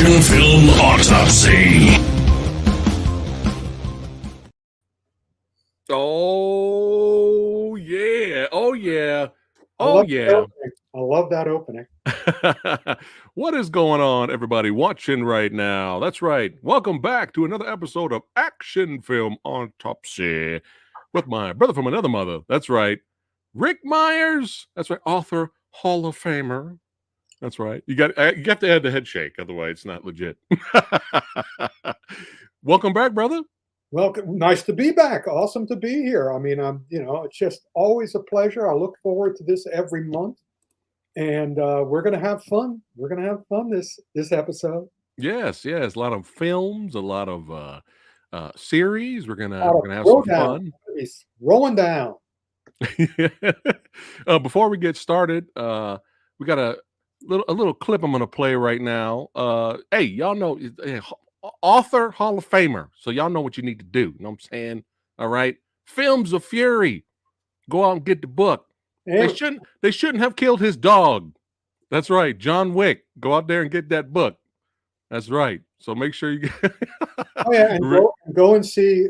Action Film Autopsy. Oh, yeah. Oh, yeah. I love that opening. What is going on, everybody watching right now? That's right. Welcome back to another episode of Action Film Autopsy with my brother from another mother. That's right. Rick Myers. That's right. Author, Hall of Famer. That's right. You have to add the head shake, otherwise it's not legit. Welcome back, brother. Welcome. Nice to be back. Awesome to be here. I mean, it's just always a pleasure. I look forward to this every month, and we're going to have fun. We're going to have fun this episode. Yes. A lot of films, a lot of series. We're gonna have some fun. It's rolling down. Before we get started, we got a little clip I'm gonna play right now. Hey, y'all know author Hall of Famer, so y'all know what you need to do. You know what I'm saying? All right, Films of Fury. Go out and get the book. And They shouldn't have killed his dog. That's right, John Wick. Go out there and get that book. That's right. So make sure you get and go and see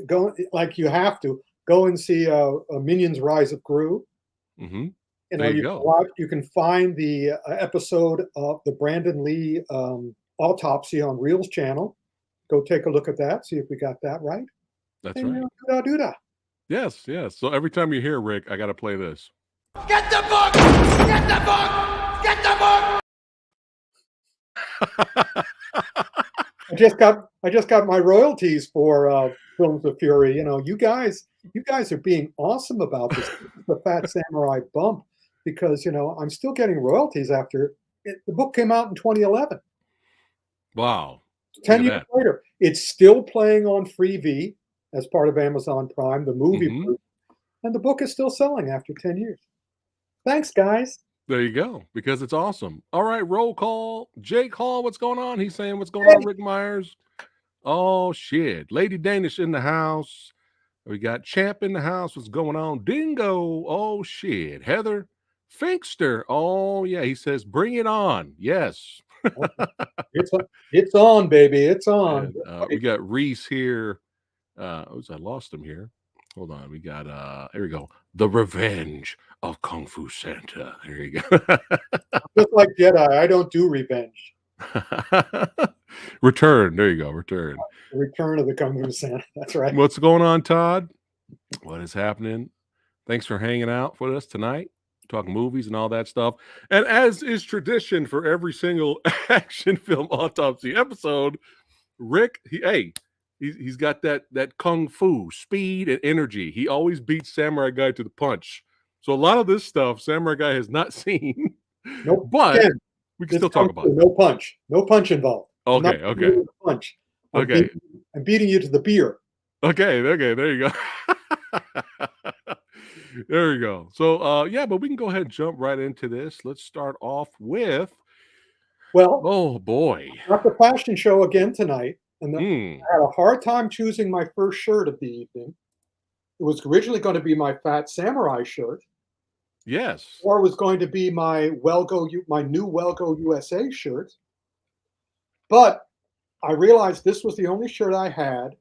like you have to go and see Minions: Rise of Gru. Mm-hmm. You can find the episode of the Brandon Lee Autopsy on Reels channel. Go take a look at that. See if we got that right. That's right. Do that. Yes. So every time you hear Rick, I got to play this. Get the book! Get the book! Get the book! I just got my royalties for Films of Fury. You know, you guys are being awesome about this. The Phat Samurai bump, because I'm still getting royalties after the book came out in 2011. Wow. 10 years later, it's still playing on Freevee as part of Amazon Prime, the movie, and the book is still selling after 10 years. Thanks, guys. There you go, because it's awesome. All right, roll call. Jake Hall, what's going on? He's saying, what's going on, Rick Myers? Oh, shit. Lady Danish in the house. We got Champ in the house. What's going on? Dingo. Oh, shit. Heather Finkster. Oh, yeah. He says, bring it on. Yes. It's on, baby. It's on. And, we got Reese here. I lost him here. Hold on. We got, here we go. The Revenge of Kung Fu Santa. There you go. Just like Jedi, I don't do revenge. Return. There you go. Return. The Return of the Kung Fu Santa. That's right. What's going on, Todd? What is happening? Thanks for hanging out with us tonight, talking movies and all that stuff. And as is tradition for every single Action Film Autopsy episode, Rick, he's got that kung fu speed and energy. He always beats Samurai Guy to the punch. So a lot of this stuff Samurai Guy has not seen. Nope. But we can still talk about it. No punch involved. Okay. Punch. Okay. I'm beating you to the beer. Okay. There you go. There you go. So but we can go ahead and jump right into this. Let's start off with oh boy. We're at the fashion show again tonight. And I had a hard time choosing my first shirt of the evening. It was originally going to be my Phat Samurai shirt. Yes. Or it was going to be my new Wellgo USA shirt. But I realized this was the only shirt I had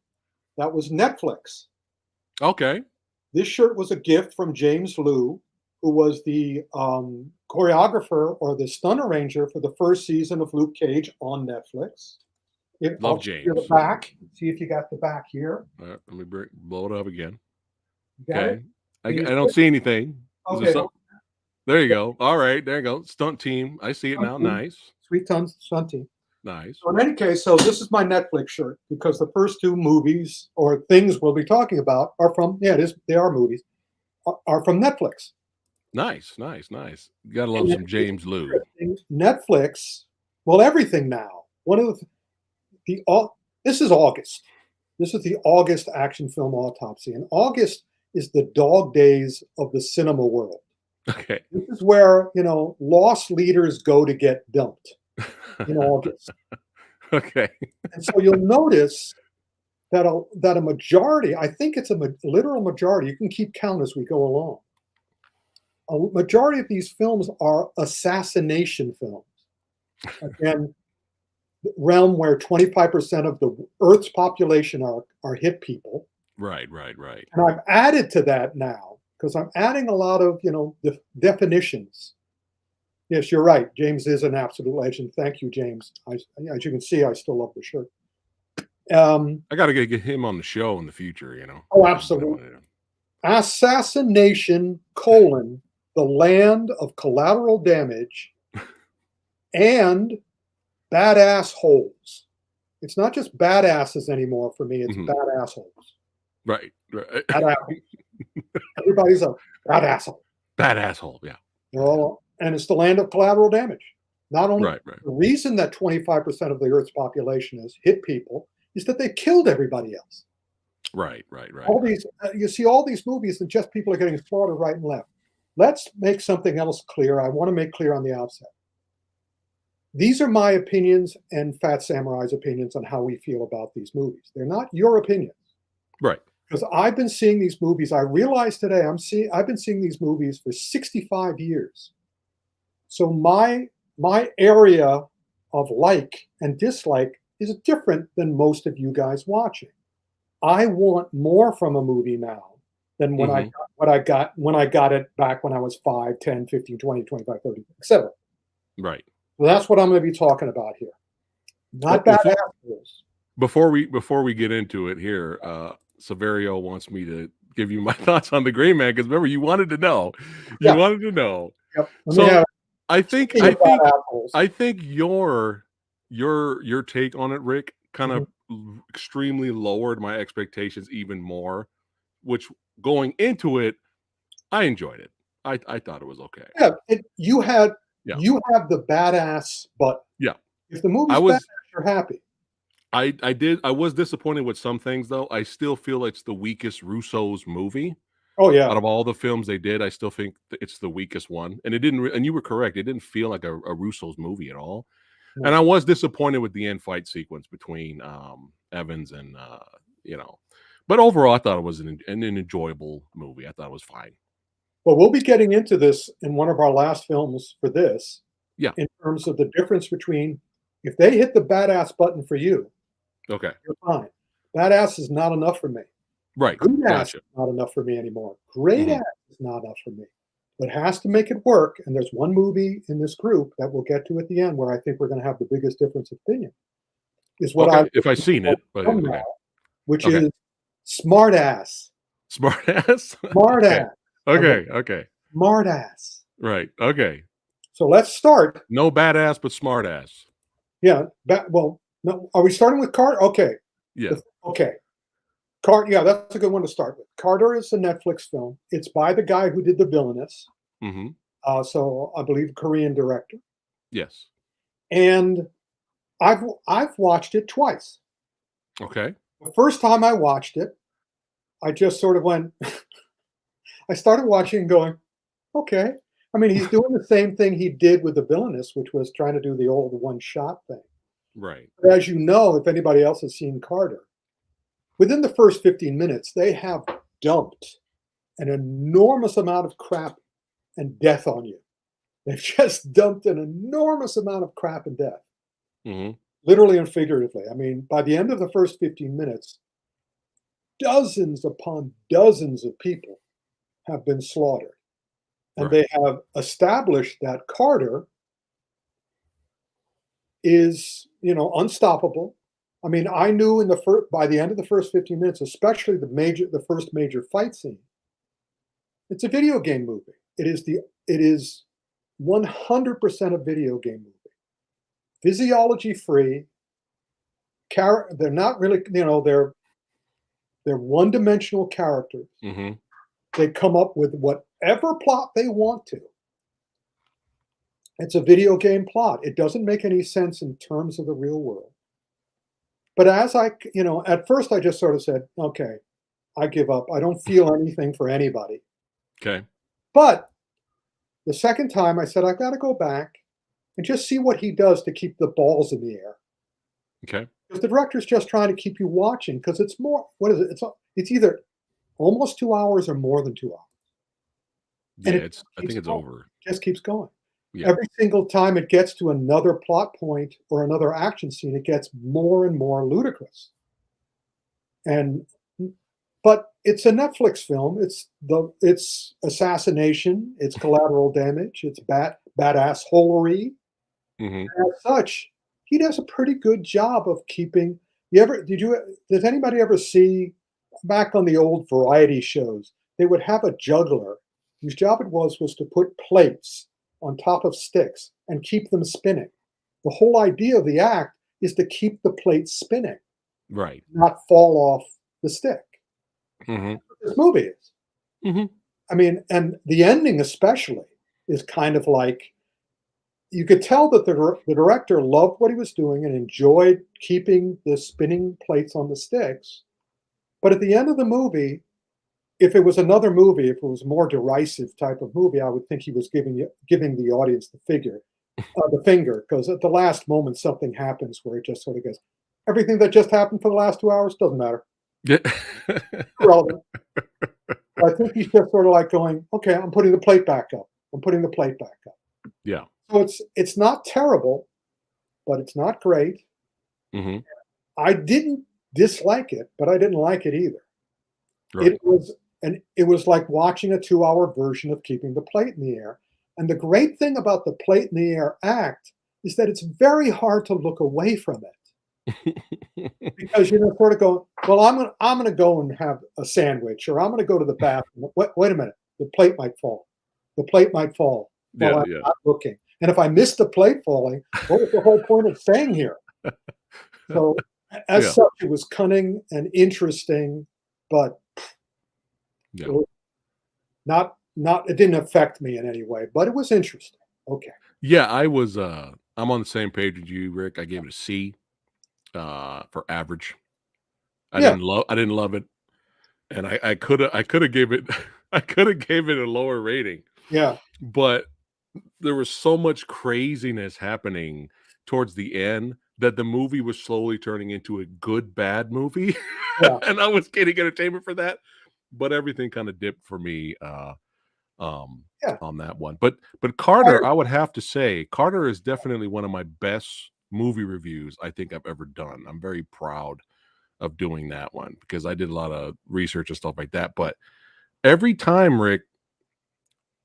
that was Netflix. Okay. This shirt was a gift from James Liu, who was the choreographer or the stunt arranger for the first season of Luke Cage on Netflix. Love James. The back. See if you got the back here. All right, let me blow it up again. Okay. I don't see anything. Okay. There you go. All right, there you go. Stunt team. I see it now. Nice. Sweet stunt team. Nice. So in any case, so this is my Netflix shirt because the first two movies or things we'll be talking about are from they are movies are from Netflix. Nice. You gotta love some James Liu. Netflix. Well, everything now. One of this is August. This is the August Action Film Autopsy, and August is the dog days of the cinema world. Okay. This is where lost leaders go to get dumped in August. Okay. And so you'll notice that a majority, I think it's a literal majority, you can keep count as we go along. A majority of these films are assassination films. Again, realm where 25% of the Earth's population are hit people. Right. And I've added to that now because I'm adding a lot of, definitions. Yes, you're right. James is an absolute legend. Thank you, James. As you can see, I still love the shirt. I got to get him on the show in the future, Oh, absolutely. Assassination, the land of collateral damage and badass holes. It's not just badasses anymore for me. It's badass holes. Right. Everybody's a bad asshole. Bad asshole, yeah. And it's the land of collateral damage. Not only right. The reason that 25% of the Earth's population is hit people is that they killed everybody else. Right. All these, you see all these movies and just people are getting slaughtered right and left. Let's make something else clear. I want to make clear on the outset. These are my opinions and Phat Samurai's opinions on how we feel about these movies. They're not your opinions. Right. Because I've been seeing these movies. I realize today I've been seeing these movies for 65 years. So my area of like and dislike is different than most of you guys watching. I want more from a movie now than when I got it back when I was 5, 10, 15, 20, 25, 30, etc. Right. So that's what I'm going to be talking about here. Not bad assholes. Before we get into it here, Severio wants me to give you my thoughts on the Gray Man because remember you wanted to know. Wanted to know. Yep. So I think your take on it, Rick, kind of extremely lowered my expectations even more, which going into it, I enjoyed it. I thought it was okay. Yeah, you have the badass button. Yeah. If the movie's badass, you're happy. I was disappointed with some things though. I still feel it's the weakest Russo's movie. Oh yeah. Out of all the films they did, I still think it's the weakest one. And it didn't. And you were correct. It didn't feel like a Russo's movie at all. No. And I was disappointed with the end fight sequence between Evans and But overall, I thought it was an enjoyable movie. I thought it was fine. Well, we'll be getting into this in one of our last films for this. Yeah. In terms of the difference between if they hit the badass button for you, okay, you're fine. Badass is not enough for me. Right. Good ass is not enough for me anymore. Great ass is not enough for me. It has to make it work. And there's one movie in this group that we'll get to at the end where I think we're going to have the biggest difference of opinion. Is what if I've seen it, but now, which is Smart Ass. Smart Ass. Smart Ass. Okay. Smart Ass. Right. Okay. So let's start. No badass, but smart ass. Yeah. Well, no. Are we starting with Carter? Okay. Yeah. Okay. Carter. Yeah, that's a good one to start with. Carter is a Netflix film. It's by the guy who did The Villainous. So I believe a Korean director. Yes. And I've watched it twice. Okay. The first time I watched it, I just sort of went. I started watching and going, okay. I mean, he's doing the same thing he did with The Villainous, which was trying to do the old one-shot thing. Right. But as you know, if anybody else has seen Carter, within the first 15 minutes, they have dumped an enormous amount of crap and death on you. They've just dumped an enormous amount of crap and death, literally and figuratively. I mean, by the end of the first 15 minutes, dozens upon dozens of people have been slaughtered. And they have established that Carter is, unstoppable. I mean, I knew by the end of the first 15 minutes, especially the first major fight scene, it's a video game movie. It is 100% a video game movie. Physiology free. They're not really, they're one-dimensional characters. They come up with whatever plot they want to. It's a video game plot. It doesn't make any sense in terms of the real world. But as at first I just sort of said, okay, I give up. I don't feel anything for anybody. Okay. But the second time I said, I've got to go back and just see what he does to keep the balls in the air. Okay. Because the director's just trying to keep you watching because it's more, what is it? It's either almost 2 hours or more than 2 hours. Yeah, I think it's over. Just keeps going. Yeah. Every single time it gets to another plot point or another action scene, it gets more and more ludicrous. And but it's a Netflix film. It's assassination. It's collateral damage. It's badass holery. Hmm. As such, he does a pretty good job of keeping. Does anybody ever see back on the old variety shows? They would have a juggler whose job it was to put plates on top of sticks and keep them spinning. The whole idea of the act is to keep the plates spinning, Right. not fall off the stick. Hmm. This movie is. Hmm. I mean, and the ending especially is kind of like you could tell that the director loved what he was doing and enjoyed keeping the spinning plates on the sticks. But at the end of the movie, if it was another movie, if it was a more derisive type of movie, I would think he was giving the audience the finger, because at the last moment something happens where it just sort of goes, everything that just happened for the last 2 hours doesn't matter. Yeah. Irrelevant. I think he's just sort of like going, okay, I'm putting the plate back up. I'm putting the plate back up. Yeah. So it's not terrible, but it's not great. Hmm. I didn't dislike it, but I didn't like it either. Right. It was like watching a 2-hour version of Keeping the Plate in the Air. And the great thing about the Plate in the Air act is that it's very hard to look away from it. Because sort of go, well, I'm gonna go and have a sandwich, or I'm gonna go to the bathroom. Wait a minute, the plate might fall. The plate might fall while I'm not looking. And if I miss the plate falling, what was the whole point of staying here? So, as such, it was cunning and interesting, but it was it didn't affect me in any way. But it was interesting. Okay. Yeah, I'm on the same page with you, Rick. I gave it a C for average. I didn't love it. And I could have gave it I could have gave it a lower rating. Yeah. But there was so much craziness happening towards the end that the movie was slowly turning into a good bad movie. Yeah. And I was getting entertainment for that. But everything kind of dipped for me on that one. But Carter, I would have to say, Carter is definitely one of my best movie reviews I think I've ever done. I'm very proud of doing that one because I did a lot of research and stuff like that. But every time, Rick,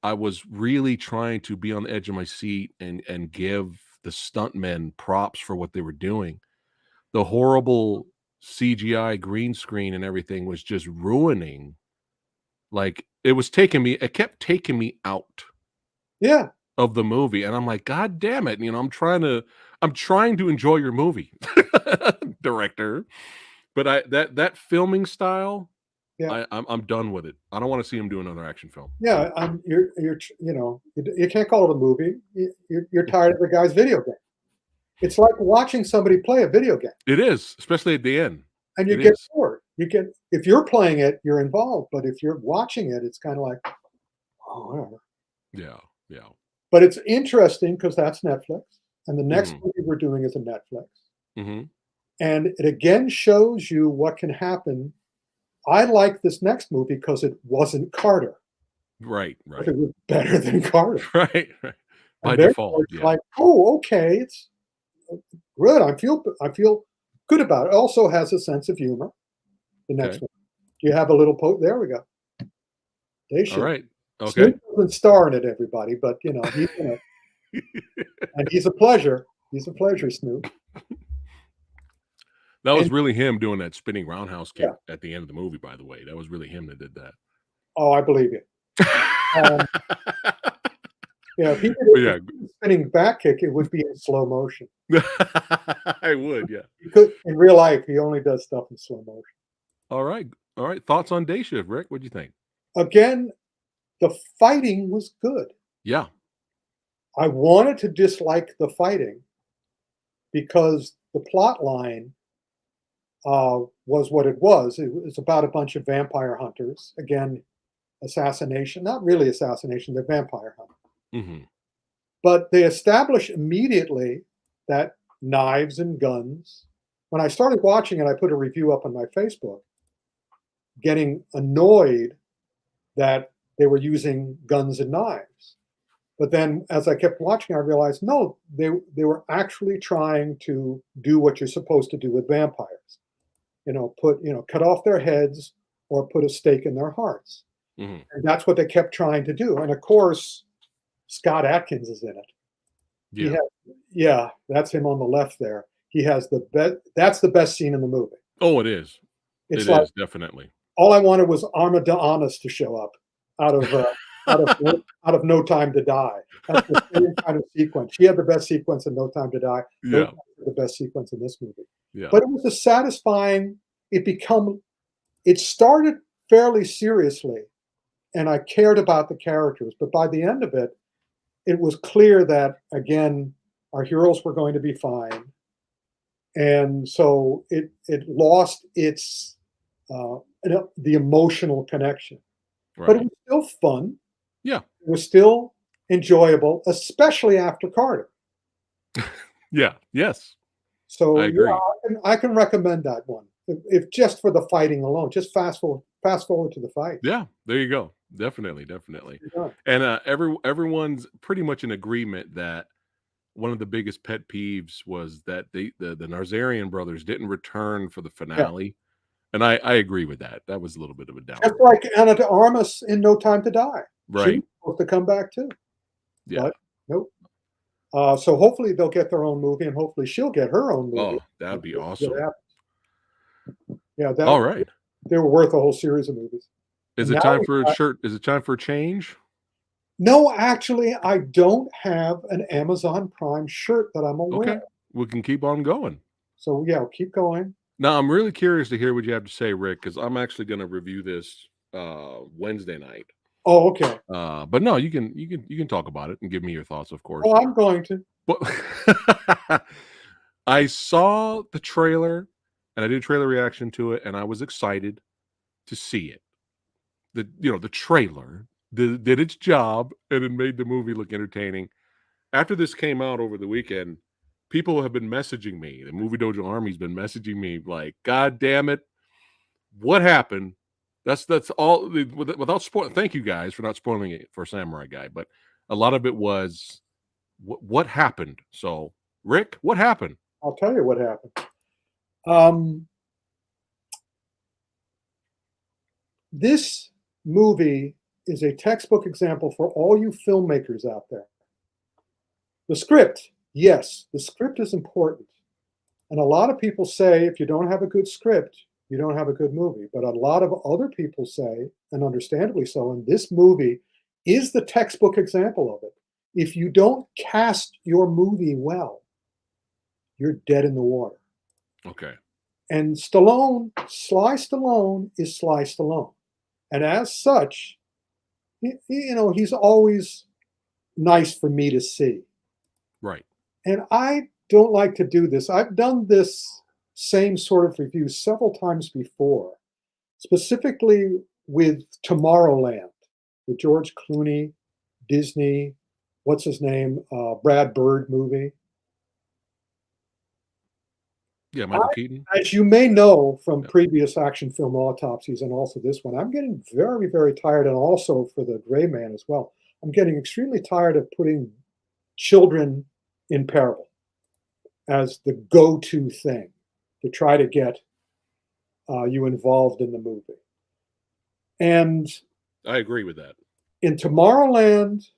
I was really trying to be on the edge of my seat and give the stuntmen props for what they were doing. The horrible CGI green screen and everything was just ruining. Like it kept taking me out of the movie. And I'm like, God damn it. I'm trying to enjoy your movie, director. But that filming style, I'm done with it. I don't want to see him do another action film. Yeah, you can't call it a movie. You're tired of the guy's video game. It's like watching somebody play a video game. It is, especially at the end. And you get bored. If you're playing it, you're involved. But if you're watching it, it's kind of like, oh, whatever. Yeah. But it's interesting because that's Netflix, and the next movie we're doing is a Netflix, and it again shows you what can happen. I like this next movie because it wasn't Carter. Right. It was better than Carter. Right. By And default, it's like, oh, okay, it's good. I feel good about it. Also has a sense of humor. The next one. Do you have a little There we go. They should. All right. Okay. Snoop doesn't star in it, everybody, but he's in it. And he's a pleasure. He's a pleasure, Snoop. That was really him doing that spinning roundhouse kick at the end of the movie, by the way. That was really him that did that. Oh, I believe it. If he did a spinning back kick, it would be in slow motion. I would, yeah. In real life, he only does stuff in slow motion. All right. Thoughts on Day Shift, Rick? What do you think? Again, the fighting was good. Yeah. I wanted to dislike the fighting because the plot line was what it was. It was about a bunch of vampire hunters. Again, assassination. Not really assassination. They're vampire hunters. Mm-hmm. But they establish immediately that knives and guns. When I started watching it, I put a review up on my Facebook, getting annoyed that they were using guns and knives. But then as I kept watching, I realized, no, they were actually trying to do what you're supposed to do with vampires. Cut off their heads or put a stake in their hearts. Mhm. And that's what they kept trying to do. And of course, Scott Adkins is in it. That's him on the left there. He has the best. That's the best scene in the movie. Oh, it is. It's It like is definitely. all I wanted was Arma de Honest to show up out of No Time to Die. That's the same kind of sequence. She had the best sequence in No Time to Die. No Yeah. Time had the best sequence in this movie. Yeah. But it was a satisfying. It started fairly seriously, and I cared about the characters. But by the end of it, it was clear that, again, our heroes were going to be fine. And so it lost its the emotional connection. But it was still fun. Yeah. It was still enjoyable, especially after Carter. Yeah. Yes. So I agree. I can recommend that one. If just for the fighting alone, just fast forward to the fight. Yeah. There you go. Definitely. Yeah. And everyone's pretty much in agreement that one of the biggest pet peeves was that the Nazarian brothers didn't return for the finale. And I agree with that. That was a little bit of a downer. Just like Anna de Armas in No Time to Die. She Right. was supposed to come back too. Yeah. But nope. So hopefully they'll get their own movie, and hopefully she'll get her own movie. Oh, that'd be awesome. Yeah, All right. They were worth a whole series of movies. Is And it now time for a shirt? Is it time for a change? No, actually, I don't have an Amazon Prime shirt that I'm aware Okay. of. We can keep on going. So yeah, keep going. Now, I'm really curious to hear what you have to say, Rick, because I'm actually going to review this Wednesday night. Oh, okay. But no, you can talk about it and give me your thoughts, of course. Oh, I'm going to. But I saw the trailer and I did a trailer reaction to it, and I was excited to see it. The trailer did its job and it made the movie look entertaining. After this came out over the weekend, people have been messaging me. The Movie Dojo Army's been messaging me like, "God damn it, what happened?" That's all. Without spoiling, thank you guys for not spoiling it for Samurai Guy, but a lot of it was what happened. So, Rick, what happened? I'll tell you what happened. This movie is a textbook example for all you filmmakers out there. The script, yes, the script is important. And a lot of people say if you don't have a good script, you don't have a good movie. But a lot of other people say, and understandably so, and this movie is the textbook example of it. If you don't cast your movie well, you're dead in the water. Okay. And Sly Stallone is Sly Stallone. And as such, he's always nice for me to see. Right. And I don't like to do this. I've done this same sort of review several times before, specifically with Tomorrowland, the George Clooney, Disney, what's his name, Brad Bird movie. Yeah, Michael Keaton. As you may know from previous action film autopsies and also this one, I'm getting very, very tired, and also for the Gray Man as well. I'm getting extremely tired of putting children in peril as the go-to thing to try to get you involved in the movie. And I agree with that. in Tomorrowland,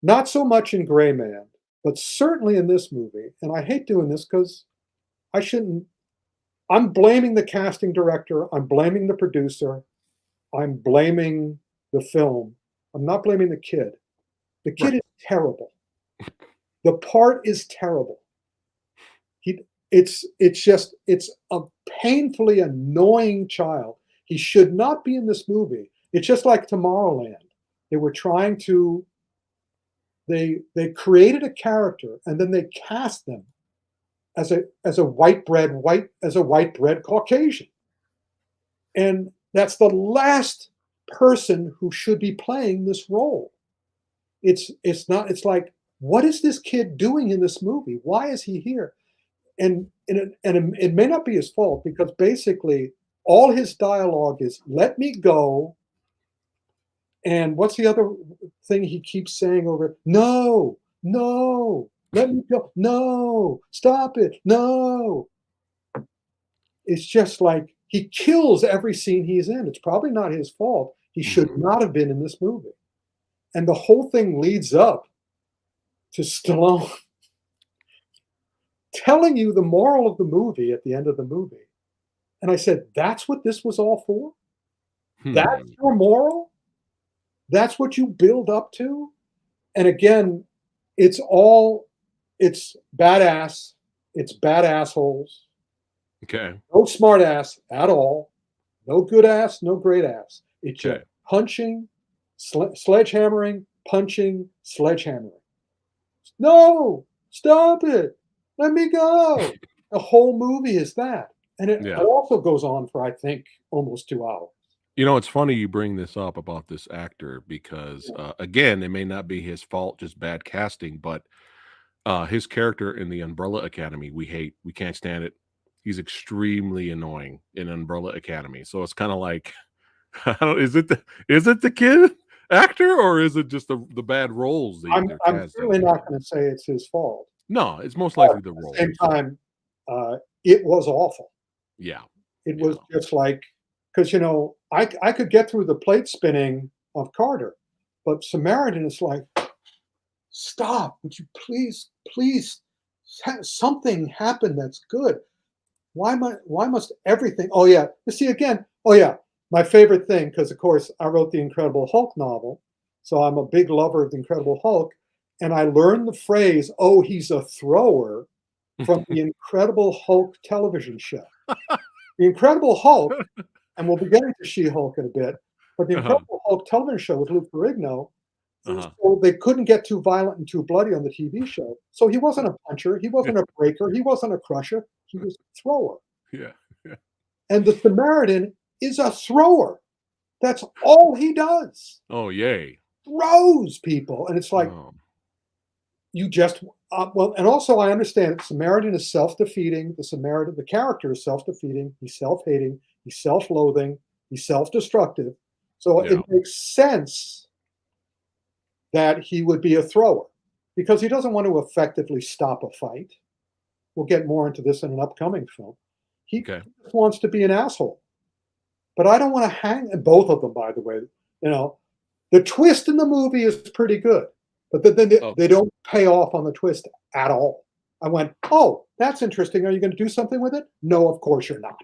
not so much in Gray Man, but certainly in this movie, and I hate doing this because I shouldn't. I'm blaming the casting director. I'm blaming the producer. I'm blaming the film. I'm not blaming the kid. The kid is terrible. The part is terrible. It's a painfully annoying child. He should not be in this movie. It's just like Tomorrowland. They were trying to. They created a character and then they cast them as a white bread Caucasian. And that's the last person who should be playing this role. It's like, what is this kid doing in this movie? Why is he here? And it may not be his fault, because basically all his dialogue is, let me go And what's the other thing he keeps saying over? No, no, let me go. No, stop it. No. It's just like he kills every scene he's in. It's probably not his fault. He should not have been in this movie. And the whole thing leads up to Stallone telling you the moral of the movie at the end of the movie. And I said, that's what this was all for? That's your moral? That's what you build up to? And again, it's badass. It's bad assholes. Okay. No smart ass at all. No good ass, no great ass. It's just punching, sledgehammering, punching, sledgehammering. No, stop it. Let me go. The whole movie is that. And it also goes on for, I think, almost 2 hours. You know, it's funny you bring this up about this actor because, again, it may not be his fault, just bad casting, but his character in the Umbrella Academy, we hate. We can't stand it. He's extremely annoying in Umbrella Academy. So it's kind of like, is it the kid actor or is it just the bad roles? I'm certainly not going to say it's his fault. No, it's most likely the role. At the same time, it was awful. Yeah. It was just like, because, you know, I could get through the plate spinning of Carter, but Samaritan is like, stop, would you please, something happen that's good. Why must everything? Oh, yeah. You see, again, my favorite thing, because, of course, I wrote the Incredible Hulk novel, so I'm a big lover of the Incredible Hulk, and I learned the phrase, oh, he's a thrower, from the Incredible Hulk television show. The Incredible Hulk, and we'll be getting to She-Hulk in a bit, but the Incredible Hulk television show with Lou Ferrigno, so they couldn't get too violent and too bloody on the TV show. So he wasn't a puncher, he wasn't a breaker, he wasn't a crusher, he was a thrower. Yeah. And the Samaritan is a thrower. That's all he does. Oh, yay. Throws people. And it's like, you just, well, and also I understand Samaritan is self-defeating. The character is self-defeating. He's self-hating. He's self-loathing. He's self-destructive. So it makes sense that he would be a thrower because he doesn't want to effectively stop a fight. We'll get more into this in an upcoming film. He just wants to be an asshole. But I don't want to hang, and both of them, by the way, you know, the twist in the movie is pretty good, but then they don't pay off on the twist at all. I went, oh, that's interesting. Are you going to do something with it? No, of course you're not.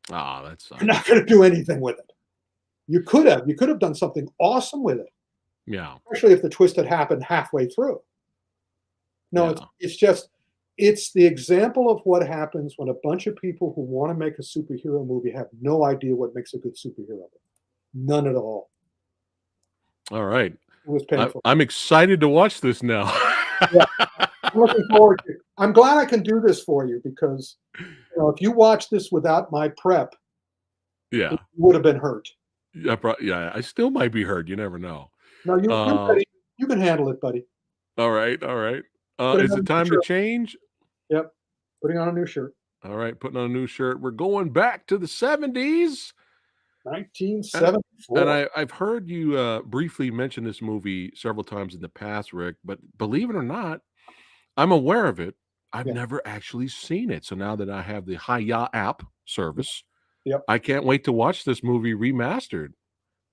That's You're not going to do anything with it. You could have done something awesome with it. Yeah. Especially if the twist had happened halfway through. No, it's the example of what happens when a bunch of people who want to make a superhero movie have no idea what makes a good superhero. None at all. All right. It was painful. I'm excited to watch this now. I'm looking forward to it. I'm glad I can do this for you because if you watch this without my prep, you would have been hurt. Yeah, I still might be hurt. You never know. No, you can handle it, buddy. All right. Is it time to change? Yep. Putting on a new shirt. All right, putting on a new shirt. We're going back to the 70s. 1974. And I've heard you briefly mention this movie several times in the past, Rick, but believe it or not, I'm aware of it. I've never actually seen it. So now that I have the Hiya app service, I can't wait to watch this movie remastered.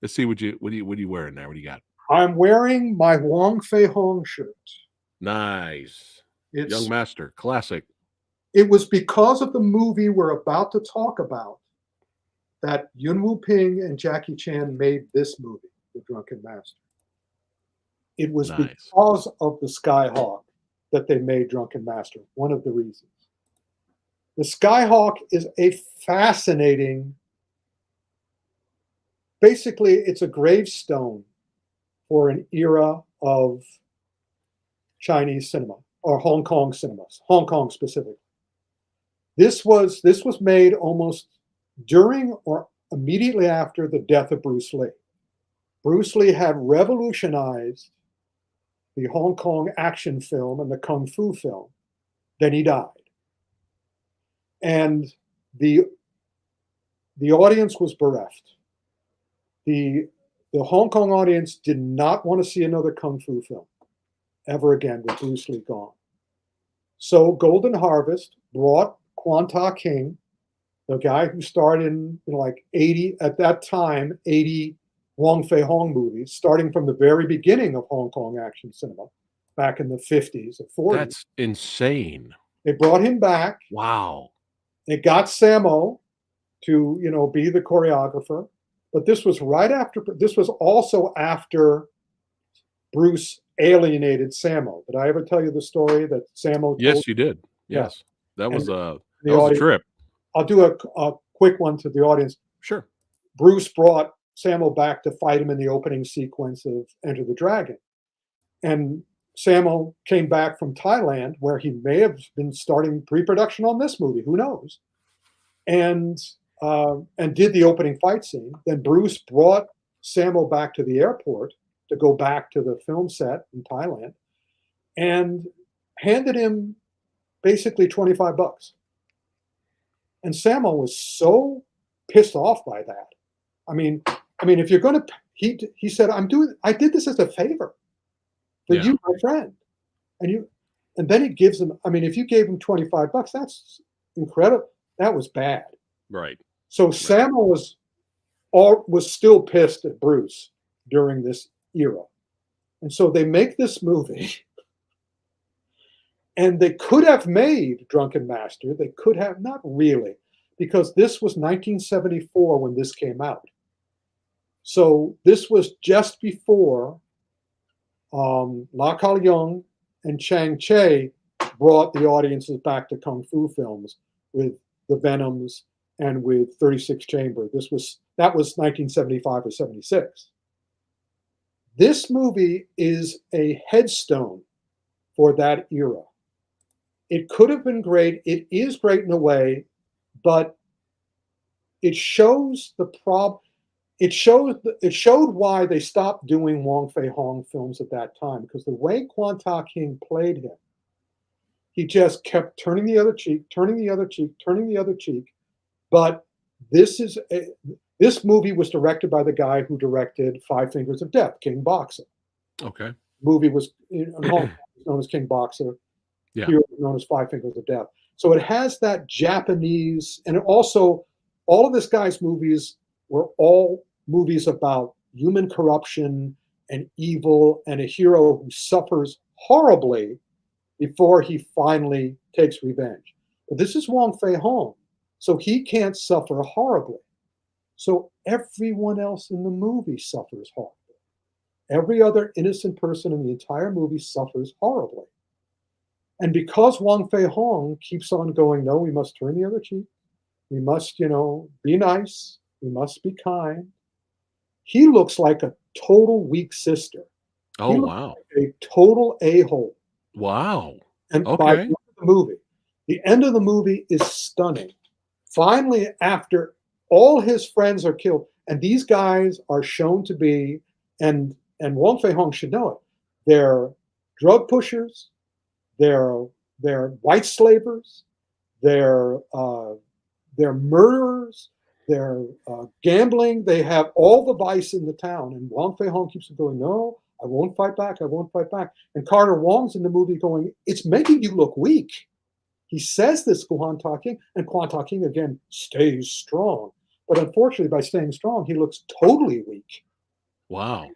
Let's see what are you wearing there? What do you got? I'm wearing my Wong Fei Hong shirt. Nice. Young Master, classic. It was because of the movie we're about to talk about that Yuen Woo-ping and Jackie Chan made this movie, The Drunken Master. It was because of the Skyhawk that they made Drunken Master, one of the reasons. The Skyhawk is a fascinating, basically it's a gravestone for an era of Chinese cinema, or Hong Kong cinemas, Hong Kong specifically. This was made almost during or immediately after the death of Bruce Lee. Bruce Lee had revolutionized the Hong Kong action film and the Kung Fu film. Then he died. And the audience was bereft. The the Hong Kong audience did not want to see another kung fu film ever again with Bruce Lee gone. So Golden Harvest brought Kwon Ta King, the guy who starred in like 80, at that time, 80 Wong Fei Hong movies, starting from the very beginning of Hong Kong action cinema back in the 50s or 40s. That's insane. They brought him back. Wow. They got Sammo to, be the choreographer. But this was this was also after Bruce alienated Sammo. Did I ever tell you the story that Sammo told? Yes, you did. Yeah. Yes. That was a audience, trip. I'll do a quick one to the audience. Sure. Bruce brought Sammo back to fight him in the opening sequence of Enter the Dragon. And Sammo came back from Thailand, where he may have been starting pre-production on this movie, who knows, and did the opening fight scene. Then Bruce brought Sammo back to the airport to go back to the film set in Thailand and handed him basically $25. And Sammo was so pissed off by that. I mean, if you're going to, he said, I did this as a favor for you, my friend. And then he gives him, if you gave him $25, that's incredible. That was bad. Right. So Sammo was still pissed at Bruce during this era. And so they make this movie. And they could have made Drunken Master. They could have, not really, because this was 1974 when this came out. So this was just before La Ka Leung and Chang Che brought the audiences back to Kung Fu films with The Venoms and with 36 Chamber. That was 1975 or 76. This movie is a headstone for that era. It could have been great. It is great in a way, but it shows the problem. It showed why they stopped doing Wong Fei Hong films at that time, because the way Kwon Ta King played him, he just kept turning the other cheek, turning the other cheek, turning the other cheek. But this movie was directed by the guy who directed Five Fingers of Death, King Boxer. Okay. The movie was known as King Boxer. Yeah. Here known as Five Fingers of Death. So it has that Japanese, and also all of this guy's movies were all movies about human corruption and evil and a hero who suffers horribly before he finally takes revenge. But this is Wong Fei Hong, so he can't suffer horribly. So everyone else in the movie suffers horribly. Every other innocent person in the entire movie suffers horribly. And because Wong Fei Hong keeps on going, no, we must turn the other cheek. We must, be nice. We must be kind. He looks like a total weak sister. Oh, wow. Like a total a-hole. Wow. And Okay. by the end of the movie is stunning. Finally, after all his friends are killed, and these guys are shown to be, and Wong Fei Hong should know it, they're drug pushers, they're white slavers, they're murderers, they're gambling. They have all the vice in the town. And Wong Fei Hong keeps going, no, I won't fight back. I won't fight back. And Carter Wong's in the movie going, it's making you look weak. He says this, Kwon Ta King, and Kwon Ta King, again, stays strong. But unfortunately, by staying strong, he looks totally weak. Wow.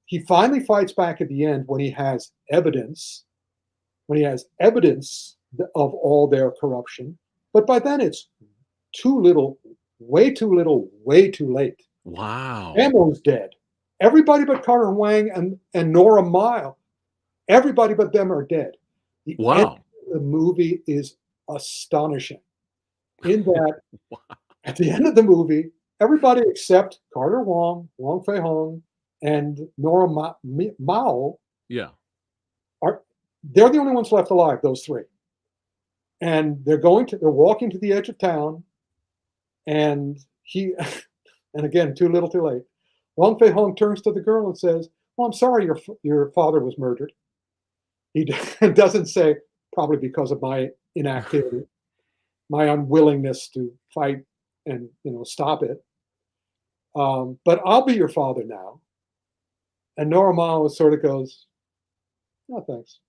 He finally fights back at the end when he has evidence, of all their corruption. But by then, it's too little, way too little, way too late. Wow. Ammo's dead. Everybody but Carter Wang and Nora Mile, everybody but them are dead. The Wow. end of the movie is astonishing. In that, at the end of the movie, everybody except Carter Wong, Wong Fei Hong, and Nora Mao, Yeah. they're the only ones left alive, those three. And they're walking to the edge of town, and and again, too little, too late. Wong Fei Hong turns to the girl and says, "Well, I'm sorry your father was murdered." He doesn't say, probably because of my inactivity, my unwillingness to fight and stop it. But I'll be your father now. And Nora Ma sort of goes, "No, thanks.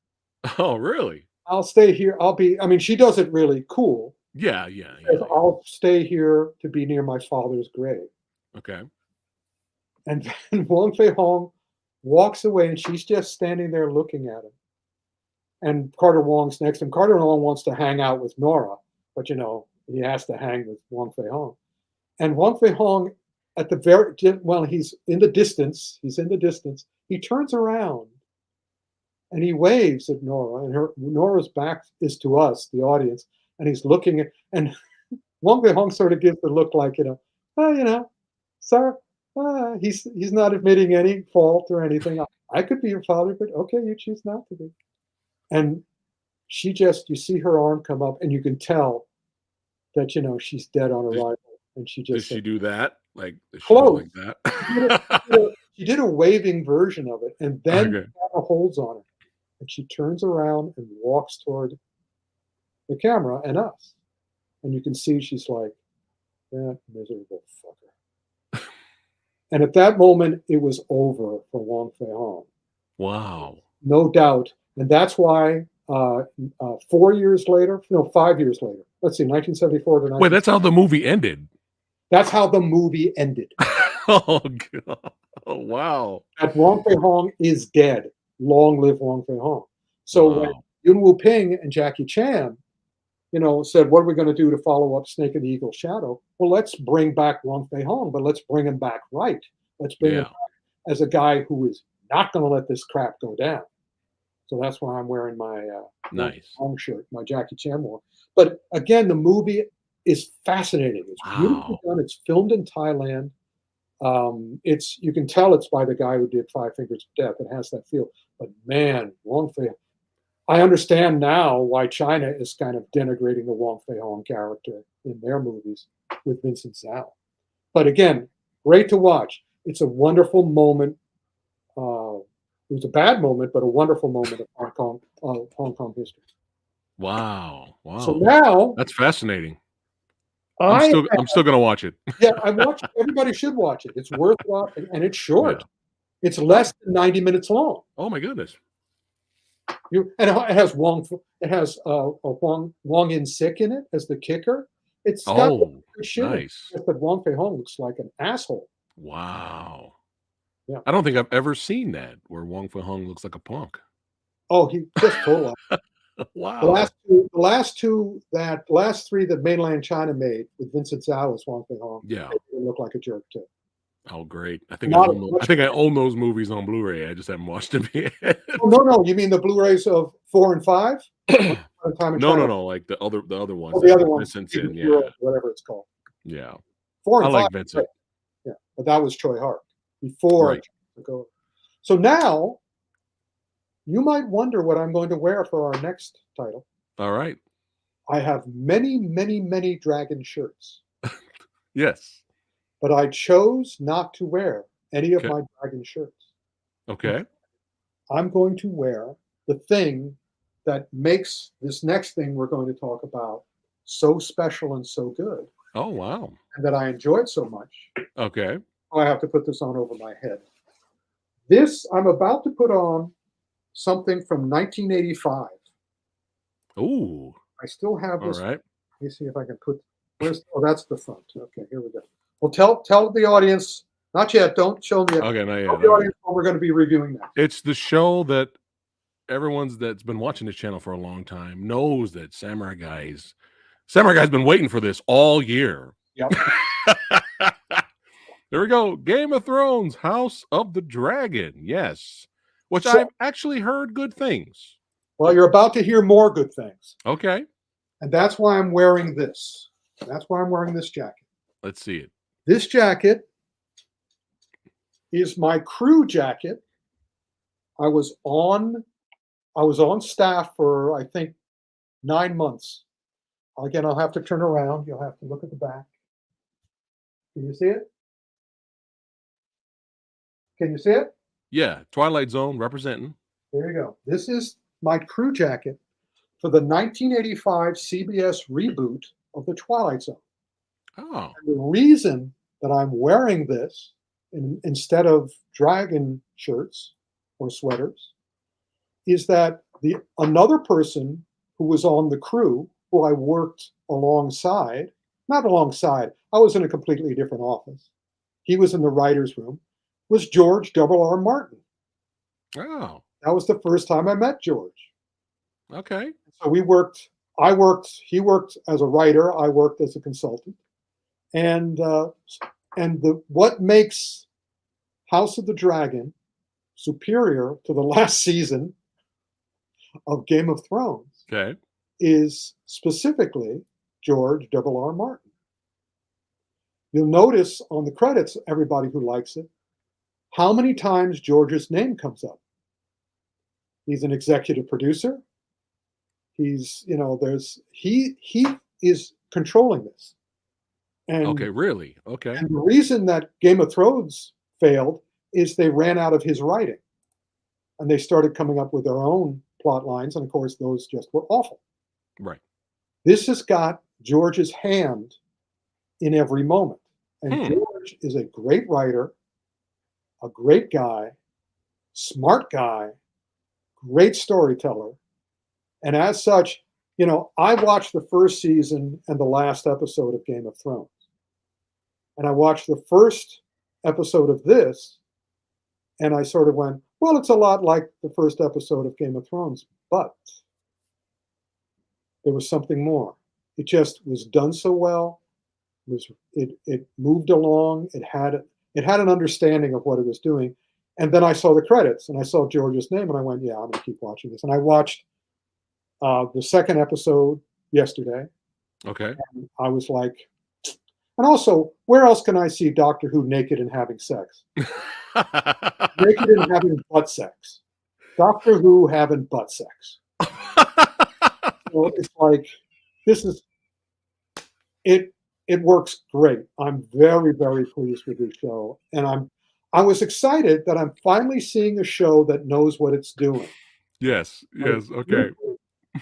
Oh, really? I'll stay here. I mean, she does it really cool. Yeah, yeah, Says, yeah. I'll stay here to be near my father's grave." Okay. And then Wong Fei Hong walks away, and she's just standing there looking at him. And Carter Wong's next to him. Carter Wong wants to hang out with Nora, but he has to hang with Wong Fei Hong. And Wong Fei Hong, at the he's in the distance. He's in the distance. He turns around and he waves at Nora, and Nora's back is to us, the audience, and he's looking at, and Wong Fei Hong sort of gives the look like, sir, he's not admitting any fault or anything. I could be your father, but okay, you choose not to be. And you see her arm come up, and you can tell that, she's dead on arrival. And she just Did she do that? Like, close like that? She did a waving version of it, and then Okay. camera holds on her. And she turns around and walks toward the camera and us. And you can see she's like, that miserable fucker. And at that moment, it was over for Wong Fei Hong. Wow. No doubt. And that's why 4 years later, no, 5 years later, let's see, 1974 to 19. Wait, that's how the movie ended. That's how the movie ended. Oh, God. Oh, wow. That Wong Fei Hong is dead. Long live Wong Fei Hong. So when Wow. Yuen Wu-ping and Jackie Chan, said, what are we going to do to follow up Snake and the Eagle's Shadow? Well, let's bring back Wong Fei Hong, but let's bring him back right. Let's bring him back as a guy who is not going to let this crap go down. So that's why I'm wearing my Nice. Hong shirt, my Jackie Chan one. But again, the movie is fascinating. It's beautifully done. It's filmed in Thailand. You can tell it's by the guy who did Five Fingers of Death. It has that feel. But man, Wong Fei, I understand now why China is kind of denigrating the Wong Fei Hong character in their movies with Vincent Zhao. But again, great to watch. It's a wonderful moment. It was a bad moment, but a wonderful moment of Hong Kong history. Wow. Wow. So now that's fascinating. I'm still gonna watch it. Yeah, I watched. Everybody should watch it. It's worth watching, and it's short. Yeah. It's less than 90 minutes long. Oh my goodness! And it has Wong. It has Wong In-sik in it as the kicker. It's got good shit. Nice. But Wong Fei Hong looks like an asshole. Wow. Yeah. I don't think I've ever seen that where Wong Fei Hong looks like a punk. Oh, he just totally. Wow. The last three that mainland China made with Vincent Zhao was Wong Fei Hong. Yeah. They look like a jerk too. Oh, great! I think I own those movies on Blu-ray. I just haven't watched them yet. Oh, no! You mean the Blu-rays of 4 and 5? No. Like the other ones. Oh, the other ones, yeah, whatever it's called. Yeah. 4 and 5. I like Vincent. Yeah, but that was Choi Hart before. Right. So now, you might wonder what I'm going to wear for our next title. All right. I have many, many, many dragon shirts. Yes. But I chose not to wear any of my dragon shirts. Okay. I'm going to wear the thing that makes this next thing we're going to talk about so special and so good. Oh, wow. And that I enjoyed so much. Okay. Oh, I have to put this on over my head. This, I'm about to put on something from 1985. Ooh. I still have this. All right. Let me see if I can put, that's the front. Okay, here we go. Well, tell the audience, not yet, don't show me yet. Okay, not yet. Tell the audience what we're going to be reviewing now. It's the show that everyone's that's been watching this channel for a long time knows that Samurai Guy's been waiting for this all year. Yep. There we go. Game of Thrones, House of the Dragon. Yes. Which I've actually heard good things. Well, you're about to hear more good things. Okay. And that's why I'm wearing this. That's why I'm wearing this jacket. Let's see it. This jacket is my crew jacket. I was on staff for, I think, 9 months. Again, I'll have to turn around. You'll have to look at the back. Can you see it? Can you see it? Yeah. Twilight Zone representing. There you go. This is my crew jacket for the 1985 CBS reboot of The Twilight Zone. Oh. And the reason that I'm wearing this instead of dragon shirts or sweaters is that another person who was on the crew, who I worked alongside, not alongside, I was in a completely different office. He was in the writer's room, was George R.R. Martin. Oh, That was the first time I met George. okay. So he worked as a writer, I worked as a consultant. And what makes House of the Dragon superior to the last season of Game of Thrones Okay. is specifically George R.R. Martin. You'll notice on the credits, everybody who likes it, how many times George's name comes up. He's an executive producer. He's, he is controlling this. And, Okay, really? Okay. and the reason that Game of Thrones failed is they ran out of his writing. And they started coming up with their own plot lines. And of course, those just were awful. Right. This has got George's hand in every moment. And George is a great writer, a great guy, smart guy, great storyteller. And as such, I watched the first season and the last episode of Game of Thrones. And I watched the first episode of this, and I sort of went, well, it's a lot like the first episode of Game of Thrones, but there was something more. It just was done so well. It moved along. It had an understanding of what it was doing. And then I saw the credits, and I saw George's name, and I went, yeah, I'm going to keep watching this. And I watched the second episode yesterday. Okay. And I was like, and also, where else can I see Doctor Who naked and having sex? Naked and having butt sex. Doctor Who having butt sex. So it's like, it works great. I'm very, very pleased with this show. And I was excited that I'm finally seeing a show that knows what it's doing. Yes. Okay.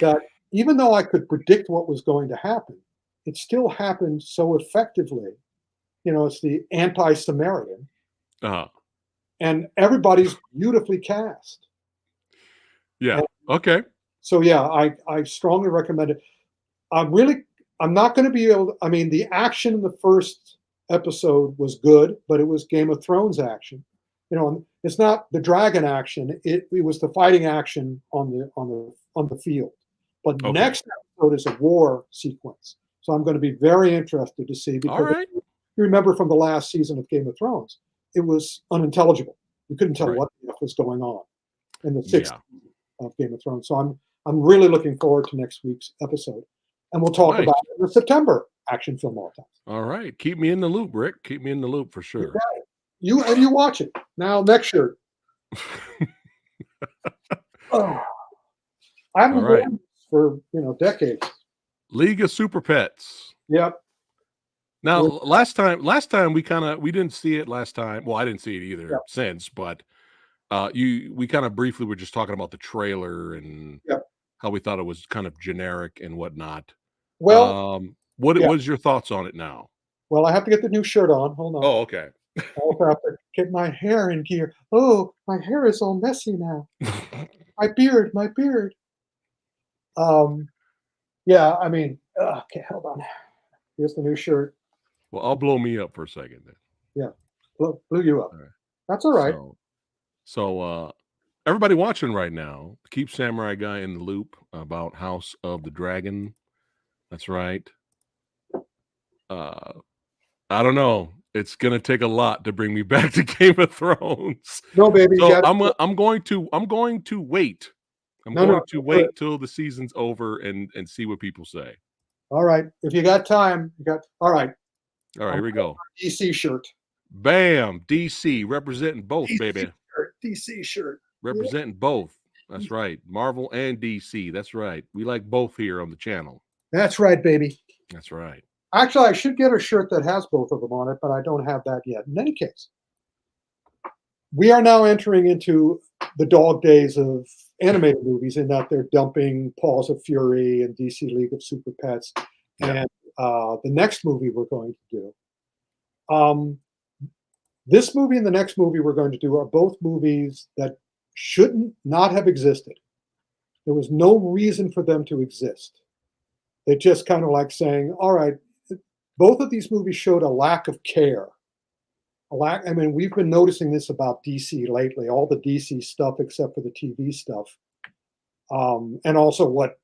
That even though I could predict what was going to happen, it still happened so effectively. It's the anti-Samaritan. Uh-huh. And everybody's beautifully cast. Yeah. And okay. So yeah, I strongly recommend it. I'm not going to be able to, the action in the first episode was good, but it was Game of Thrones action. It's not the dragon action. It was the fighting action on the field. But Okay. next episode is a war sequence. So I'm going to be very interested to see, because All right. you remember from the last season of Game of Thrones, it was unintelligible. You couldn't tell Right. what the F was going on in the sixth Yeah. of Game of Thrones. So I'm really looking forward to next week's episode. And we'll talk Nice. about it in the September action film autopsy. All right. Keep me in the loop, Rick. Keep me in the loop for sure. You watch it. Now, next shirt. Oh, I haven't All right. worn this for decades. League of Super Pets. Yep. Now, Well- last time we didn't see it last time. Well, I didn't see it either Yeah. since, but we kind of briefly were just talking about the trailer and Yeah. how we thought it was kind of generic and whatnot. Well, what yeah. was your thoughts on it now? well, I have to get the new shirt on. Hold on. Oh, okay. I also have to get my hair in gear. Oh, my hair is all messy now. My beard. Yeah, okay, hold on. Here's the new shirt. Well, I'll blow me up for a second then. Blew you up. All right. That's all right. So everybody watching right now, keep Samurai Guy in the loop about House of the Dragon. That's right. I don't know. It's gonna take a lot to bring me back to Game of Thrones. No, baby. So you gotta- I'm going to wait. I'm No, going no, to go wait ahead. till the season's over and see what people say. All right. If you got time, all right. All right, here we go. DC shirt. Bam, DC representing both, baby. DC shirt. Representing both. That's right. Marvel and DC. That's right. We like both here on the channel. That's right, baby. That's right. Actually, I should get a shirt that has both of them on it, but I don't have that yet. In any case, we are now entering into the dog days of animated movies, in that they're dumping Paws of Fury and DC League of Super Pets. Yeah. And the next movie we're going to do, This movie and the next movie we're going to do are both movies that shouldn't not have existed. There was no reason for them to exist. They just kind of like saying, all right, both of these movies showed a lack of care. I mean, we've been noticing this about DC lately, all the DC stuff except for the TV stuff. And also what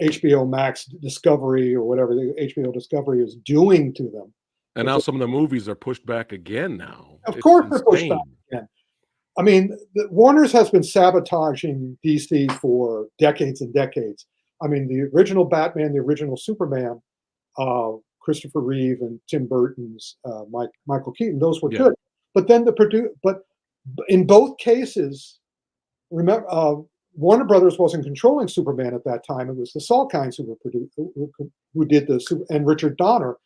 HBO Max Discovery or whatever the HBO Discovery is doing to them. And now some of the movies are pushed back again now. Of course they're pushed back again. I mean, Warner's has been sabotaging DC for decades and decades. I mean, the original Batman, the original Superman, Christopher Reeve and Tim Burton's Michael Keaton, those were good. But then but in both cases, remember, Warner Brothers wasn't controlling Superman at that time. It was the Salkinds who did the and Richard Donner.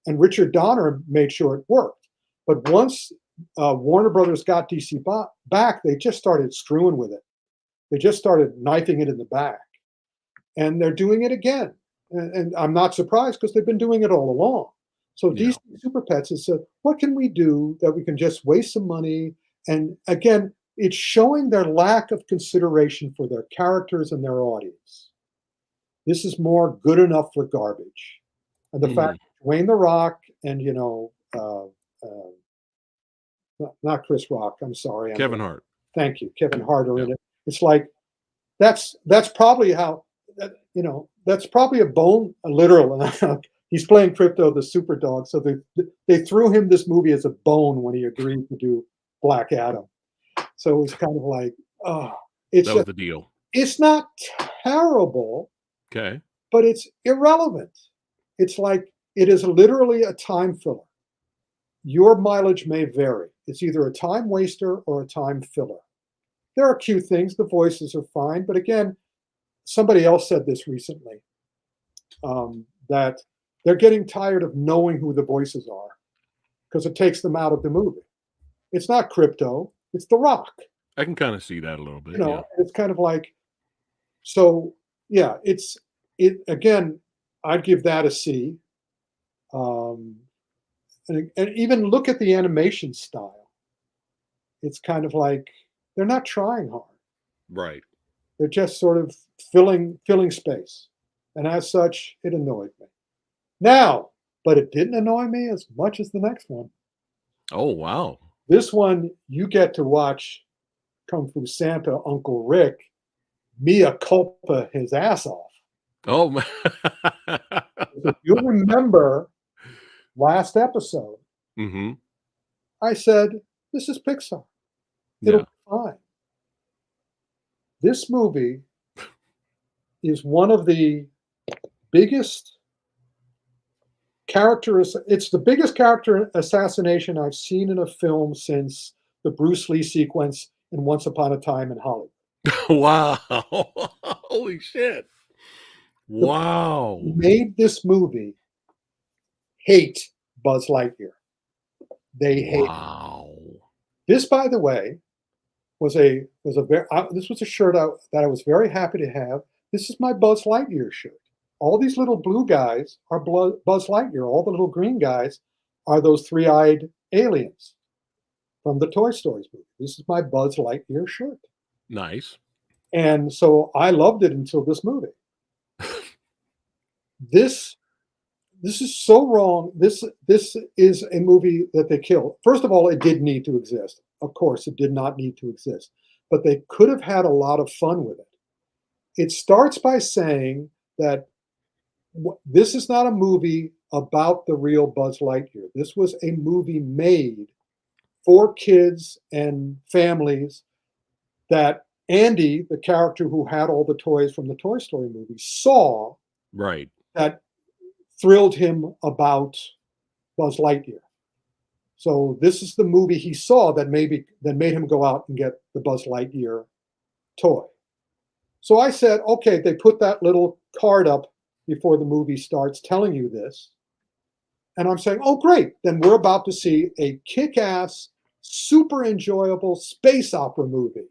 And Richard Donner made sure it worked. But once Warner Brothers got DC back, they just started screwing with it. They just started knifing it in the back. And they're doing it again. And I'm not surprised because they've been doing it all along. So DC Superpets has said, what can we do that we can just waste some money? And again, it's showing their lack of consideration for their characters and their audience. This is more good enough for garbage. And the fact Dwayne The Rock and, not Chris Rock, I'm sorry. Kevin Hart. Thank you. Kevin Hart are in it. It's like, that's probably how, that's probably a literal. He's playing Crypto the Super Dog. So they threw him this movie as a bone when he agreed to do Black Adam. So it's kind of like, that was the deal. It's not terrible. Okay. But it's irrelevant. It's like, it is literally a time filler. Your mileage may vary. It's either a time waster or a time filler. There are cute things. The voices are fine. But again, somebody else said this recently, that they're getting tired of knowing who the voices are because it takes them out of the movie. It's not Crypto. It's The Rock. I can kind of see that a little bit. It's kind of like, so yeah, again, I'd give that a C. And even look at the animation style. It's kind of like they're not trying hard. Right. They're just sort of filling space. And as such, it annoyed me. Now, but it didn't annoy me as much as the next one. Oh, wow. This one, you get to watch Kung Fu Santa, Uncle Rick, mea culpa his ass off. Oh, man. If you remember last episode, I said, this is Pixar. It'll be fine. This movie is one of the biggest it's the biggest character assassination I've seen in a film since the Bruce Lee sequence in Once Upon a Time in Hollywood. Wow. Holy shit. Wow. Made this movie hate Buzz Lightyear. They hate him. This, by the way, was a shirt that I was very happy to have. This is my Buzz Lightyear shirt. All these little blue guys are Buzz Lightyear. All the little green guys are those three-eyed aliens from the Toy Story movie. This is my Buzz Lightyear shirt. Nice. And so I loved it until this movie. This is so wrong. This is a movie that they killed. First of all, it did need to exist. Of course, it did not need to exist. But they could have had a lot of fun with it. It starts by saying that this is not a movie about the real Buzz Lightyear. This was a movie made for kids and families that Andy, the character who had all the toys from the Toy Story movie, saw. Right. That thrilled him about Buzz Lightyear. So this is the movie he saw that made him go out and get the Buzz Lightyear toy. So I said, okay, they put that little card up before the movie starts telling you this. And I'm saying, oh, great. Then we're about to see a kick-ass, super enjoyable space opera movie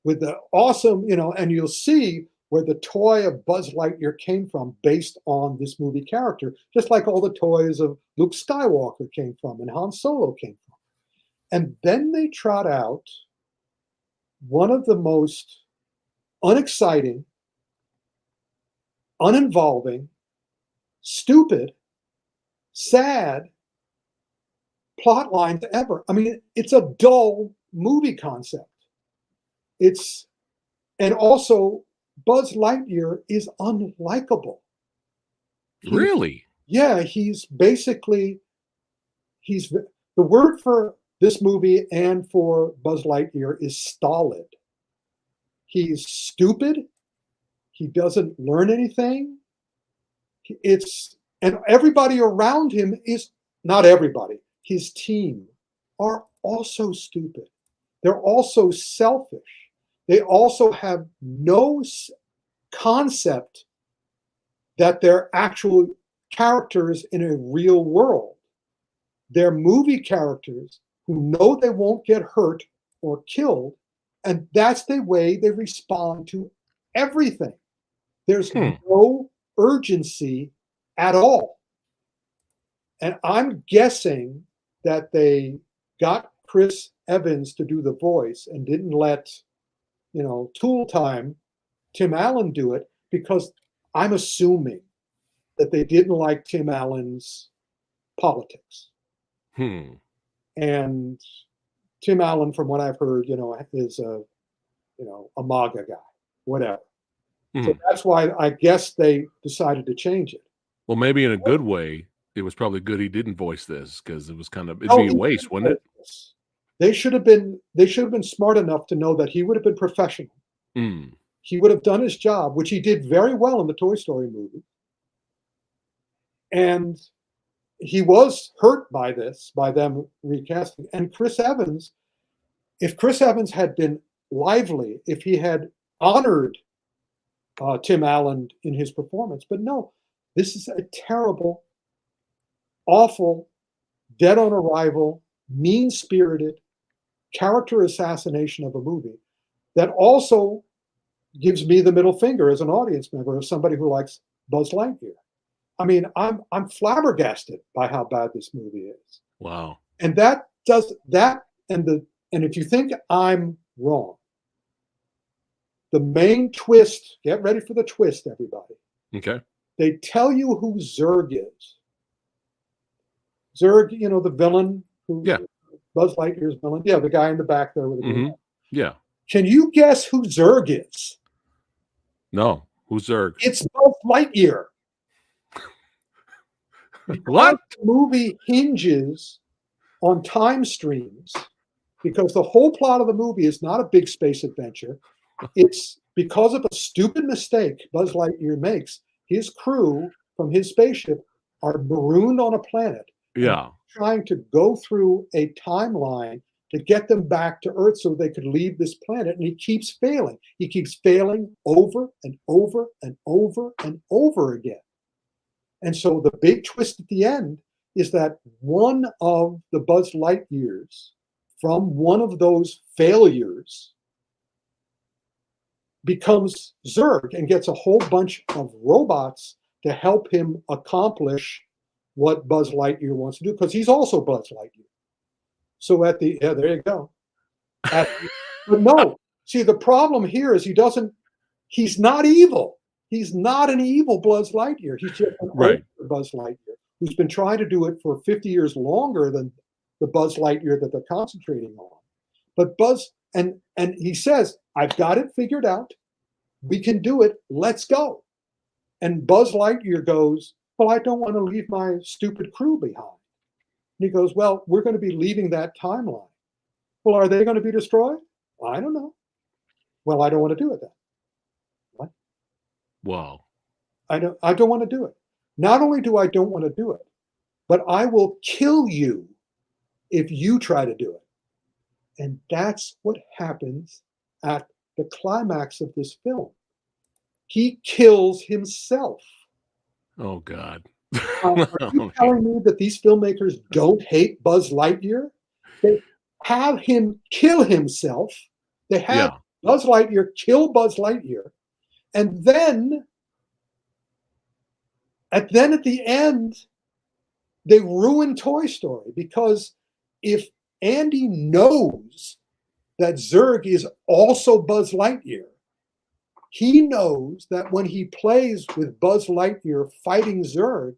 with the awesome, and you'll see where the toy of Buzz Lightyear came from based on this movie character, just like all the toys of Luke Skywalker came from and Han Solo came from. And then they trot out one of the most unexciting, uninvolving, stupid, sad plot lines ever. I mean, it's a dull movie concept. And also Buzz Lightyear is unlikable. Really? Yeah, the word for this movie and for Buzz Lightyear is stolid. He's stupid. He doesn't learn anything. And everybody around him is, not everybody, his team are also stupid. They're also selfish. They also have no concept that they're actual characters in a real world. They're movie characters who know they won't get hurt or killed, and that's the way they respond to everything. There's no urgency at all. And I'm guessing that they got Chris Evans to do the voice and didn't let, Tool Time, Tim Allen do it, because I'm assuming that they didn't like Tim Allen's politics. And Tim Allen, from what I've heard, is a MAGA guy, whatever. So that's why I guess they decided to change it. Well, maybe in a good way, it was probably good he didn't voice this, because it'd be a waste, wouldn't it? They should have been smart enough to know that he would have been professional. He would have done his job, which he did very well in the Toy Story movie. And he was hurt by them recasting. And Chris Evans, if Chris Evans had been lively, if he had honored Tim Allen in his performance, but no, this is a terrible, awful, dead on arrival, mean-spirited character assassination of a movie that also gives me the middle finger as an audience member, as somebody who likes Buzz Lightyear. I mean, I'm flabbergasted by how bad this movie is. Wow. And that does that, and if you think I'm wrong, the main twist, get ready for the twist, everybody. Okay. They tell you who Zurg is. Zurg, the villain who Buzz Lightyear's villain. Yeah, the guy in the back there with the green. Yeah. Can you guess who Zurg is? No. Who's Zurg? It's Buzz Lightyear. What? The movie hinges on time streams, because the whole plot of the movie is not a big space adventure. It's because of a stupid mistake Buzz Lightyear makes. His crew from his spaceship are marooned on a planet. Yeah. Trying to go through a timeline to get them back to Earth so they could leave this planet. And he keeps failing. He keeps failing over and over and over and over again. And so the big twist at the end is that one of the Buzz Lightyears from one of those failures becomes Zurg and gets a whole bunch of robots to help him accomplish what Buzz Lightyear wants to do, because he's also Buzz Lightyear. So there you go. But no, see, the problem here is he's not evil. He's not an evil Buzz Lightyear. He's just an older Buzz Lightyear who's been trying to do it for 50 years longer than the Buzz Lightyear that they're concentrating on. But Buzz, and he says, I've got it figured out. We can do it. Let's go. And Buzz Lightyear goes, well, I don't want to leave my stupid crew behind. And he goes, well, we're going to be leaving that timeline. Well, are they going to be destroyed? I don't know. Well, I don't want to do it then. What? Wow. I don't want to do it. Not only do I don't want to do it, but I will kill you if you try to do it. And that's what happens at the climax of this film. He kills himself. Oh, God. Are you telling me that these filmmakers don't hate Buzz Lightyear? They have him kill himself. They have Buzz Lightyear kill Buzz Lightyear. And then at the end, they ruin Toy Story, because if Andy knows that Zurg is also Buzz Lightyear. He knows that when he plays with Buzz Lightyear fighting Zurg,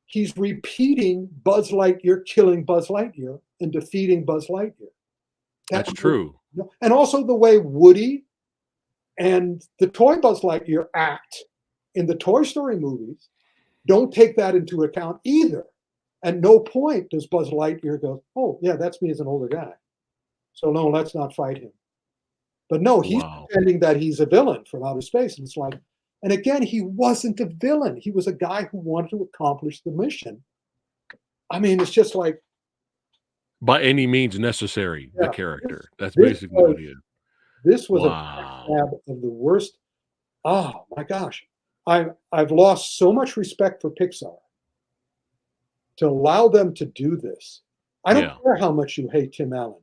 he's repeating Buzz Lightyear killing Buzz Lightyear and defeating Buzz Lightyear. That's true. And also the way Woody and the toy Buzz Lightyear act in the Toy Story movies don't take that into account either. At no point does Buzz Lightyear go, oh, yeah, that's me as an older guy. So no, let's not fight him. But no, he's pretending that he's a villain from outer space. And it's like, and again, he wasn't a villain. He was a guy who wanted to accomplish the mission. I mean, it's just like, by any means necessary, the character. That's basically what he is. This was a backstab of the worst. Oh my gosh. I've lost so much respect for Pixar to allow them to do this. I don't care how much you hate Tim Allen.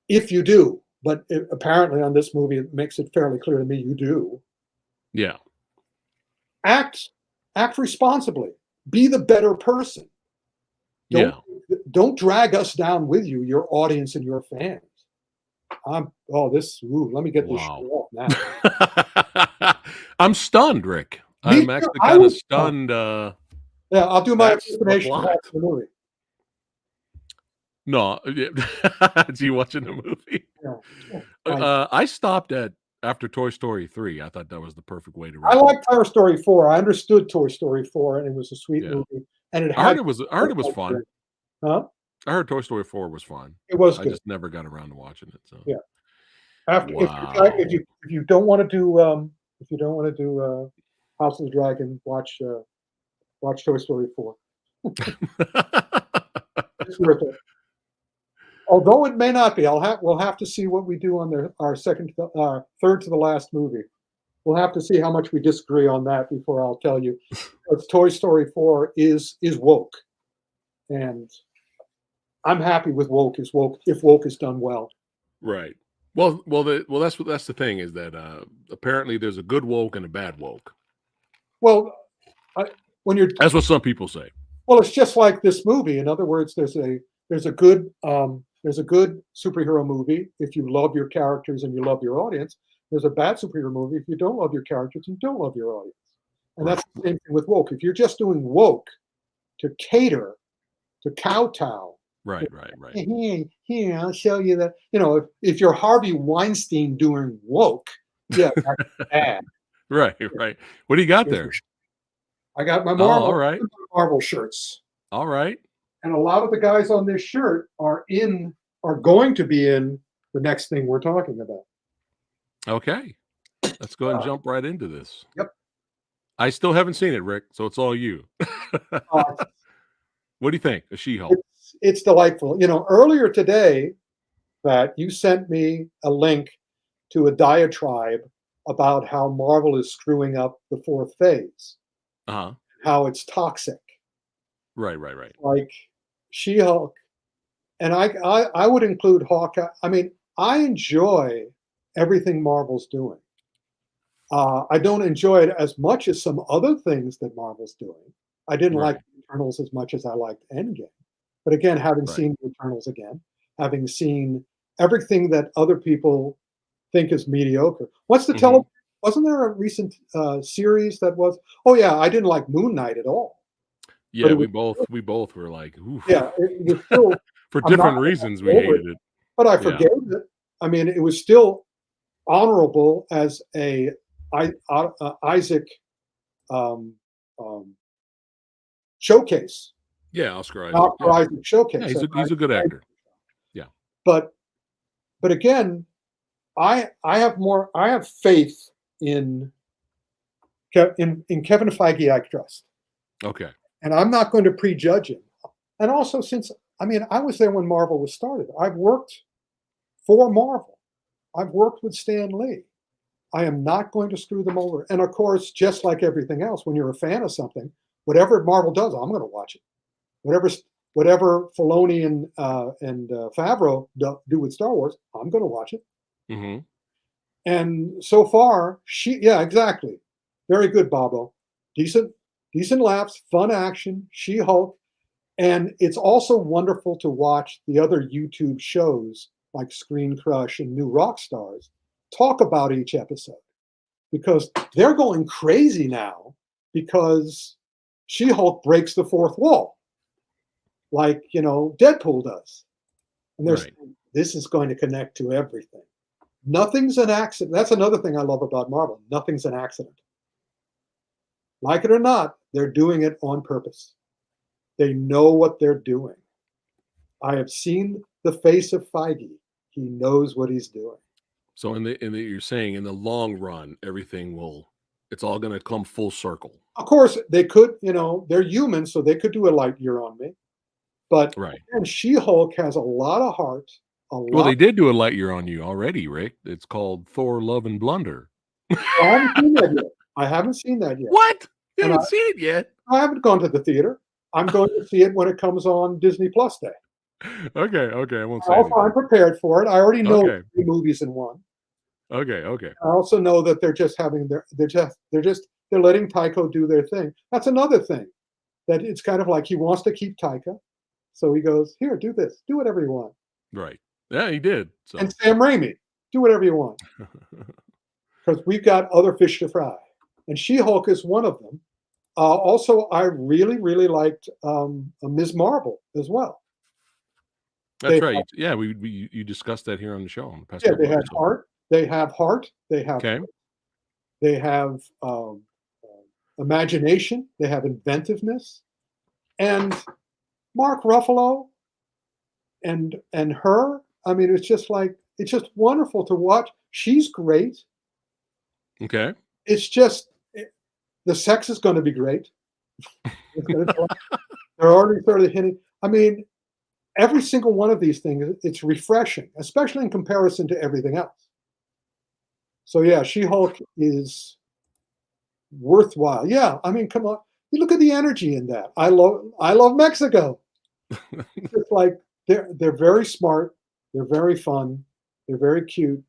If you do, but apparently on this movie, it makes it fairly clear to me you do. Yeah. Act responsibly. Be the better person. Don't drag us down with you, your audience and your fans. Let me get this shit off now. I'm stunned, Rick. I'm actually kind of stunned. Yeah, I'll do my explanation of the movie. No, is you watching the movie? Yeah. I stopped after Toy Story 3. I thought that was the perfect way to. I like Toy Story 4. I understood Toy Story 4, and it was a sweet movie. And I heard it was fun. Huh? I heard Toy Story 4 was fun. It was I good. just never got around to watching it. So yeah. After if you don't want to do House of the Dragon, watch Toy Story 4. It's worth it. Although it may not be, we'll have to see what we do on our third to the last movie. We'll have to see how much we disagree on that before I'll tell you. Because Toy Story 4 is woke, and I'm happy with woke if woke is done well. Right. Well, that's the thing is that apparently there's a good woke and a bad woke. Well, that's what some people say. Well, it's just like this movie. In other words, there's a good superhero movie if you love your characters and you love your audience. There's a bad superhero movie if you don't love your characters and don't love your audience. And that's the same thing with woke. If you're just doing woke to cater, to kowtow. Right. Here, I'll show you that. If you're Harvey Weinstein doing woke, that's bad. Right. What do you got there? I got my Marvel shirts. All right. And a lot of the guys on this shirt are going to be in the next thing we're talking about. Okay. Let's go ahead and jump right into this. Yep. I still haven't seen it, Rick, so it's all you. What do you think? A She-Hulk? It's delightful. Earlier today, Phat, you sent me a link to a diatribe about how Marvel is screwing up the fourth phase. Uh-huh. How it's toxic. Right. Like She-Hulk. And I would include Hawkeye. I mean, I enjoy everything Marvel's doing. I don't enjoy it as much as some other things that Marvel's doing. I didn't like the Eternals as much as I liked Endgame. But again, having seen the Eternals again, having seen everything that other people think is mediocre. What's the television? Wasn't there a recent series that was? Oh yeah, I didn't like Moon Knight at all. Yeah, we both were like, oof. Yeah, it was still for different reasons we hated it. But I forgave it. I mean, it was still honorable as a Isaac showcase. Yeah, Oscar Isaac showcase. Yeah, he's a good actor. Yeah. But again, I have faith in Kevin Feige. I trust. Okay. And I'm not going to prejudge him. And also, I was there when Marvel was started. I've worked for Marvel. I've worked with Stan Lee. I am not going to screw them over. And of course, just like everything else, when you're a fan of something, whatever Marvel does, I'm going to watch it. Whatever Filoni and Favreau do with Star Wars, I'm going to watch it. Mm-hmm. And so far, exactly. Very good, Bobo. Decent laughs, fun action, She-Hulk. And it's also wonderful to watch the other YouTube shows like Screen Crush and New Rock Stars talk about each episode because they're going crazy now because She-Hulk breaks the fourth wall like, Deadpool does. And they're saying, this is going to connect to everything. Nothing's an accident. That's another thing I love about Marvel. Nothing's an accident. Like it or not, they're doing it on purpose. They know what they're doing. I have seen the face of Feige. He knows what he's doing. So you're saying in the long run, it's all going to come full circle. Of course, they could, they're human, so they could do a Lightyear on me. But and She-Hulk has a lot of heart. Well, they did do a Lightyear on you already, Rick. It's called Thor: Love and Blunder. I haven't seen that yet. I haven't seen that yet. What? You haven't seen it yet? I haven't gone to the theater. I'm going to see it when it comes on Disney Plus Day. Okay. I won't say anything. I'm prepared for it. I already know 3 movies in one. Okay. I also know that they're just having they're letting Taika do their thing. That's another thing. That it's kind of like he wants to keep Taika. So he goes, here, do this. Do whatever you want. Right. Yeah, he did. So. And Sam Raimi, do whatever you want. Because we've got other fish to fry. And She-Hulk is one of them. Also, I really, really liked Ms. Marvel as well. That's right. Yeah, you discussed that here on the show. On the past they had heart. They have heart. They have. Okay. They have imagination. They have inventiveness, and Mark Ruffalo, and her. I mean, it's just wonderful to watch. She's great. Okay. It's just the sex is going to be great. They're already sort of hinting. I mean, every single one of these things, it's refreshing, especially in comparison to everything else. So yeah, She-Hulk is worthwhile. Yeah, I mean, come on, you look at the energy in that. I love Mexico. It's like they're very smart, they're very fun, they're very cute,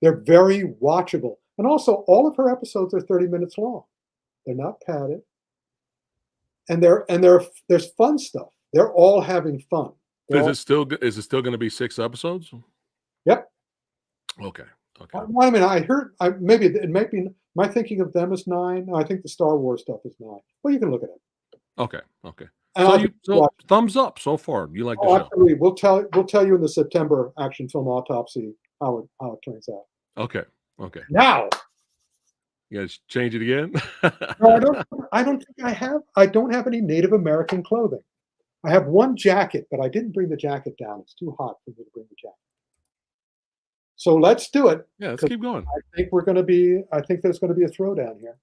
they're very watchable, and also all of her episodes are 30 minutes long. They're not padded, and there's fun stuff. They're all having fun. Is it still going to be 6 episodes? Yep. Okay. Well, I mean, I heard maybe it might be. My thinking of them is 9. No, I think the Star Wars stuff is 9. Well, you can look at it. Okay. So thumbs up so far. You like the show? Absolutely. We'll tell you in the September action film Autopsy how it turns out. Okay. Now. You guys change it again? No, I don't think I have. I don't have any Native American clothing. I have one jacket, but I didn't bring the jacket down. It's too hot for me to bring the jacket. So let's do it. Yeah, let's keep going. I think there's going to be a throwdown here.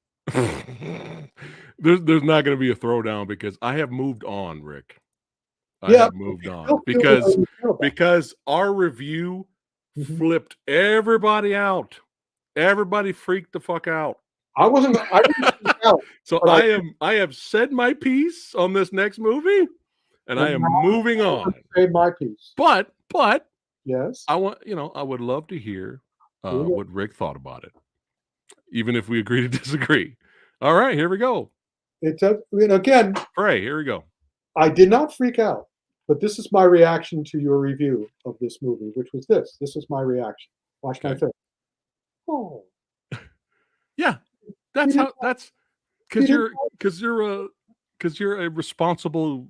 There's not going to be a throwdown because I have moved on, Rick. I have moved on because our review flipped everybody out. Everybody freaked the fuck out. I wasn't freaked out. So I have said my piece on this next movie, and I am moving on. Say my piece. But yes, I would love to hear what Rick thought about it, even if we agree to disagree. All right, here we go. Again, Pray, here we go. I did not freak out, but this is my reaction to your review of this movie, which was this. This is my reaction. Watch my face. Oh, yeah, that's because you're a responsible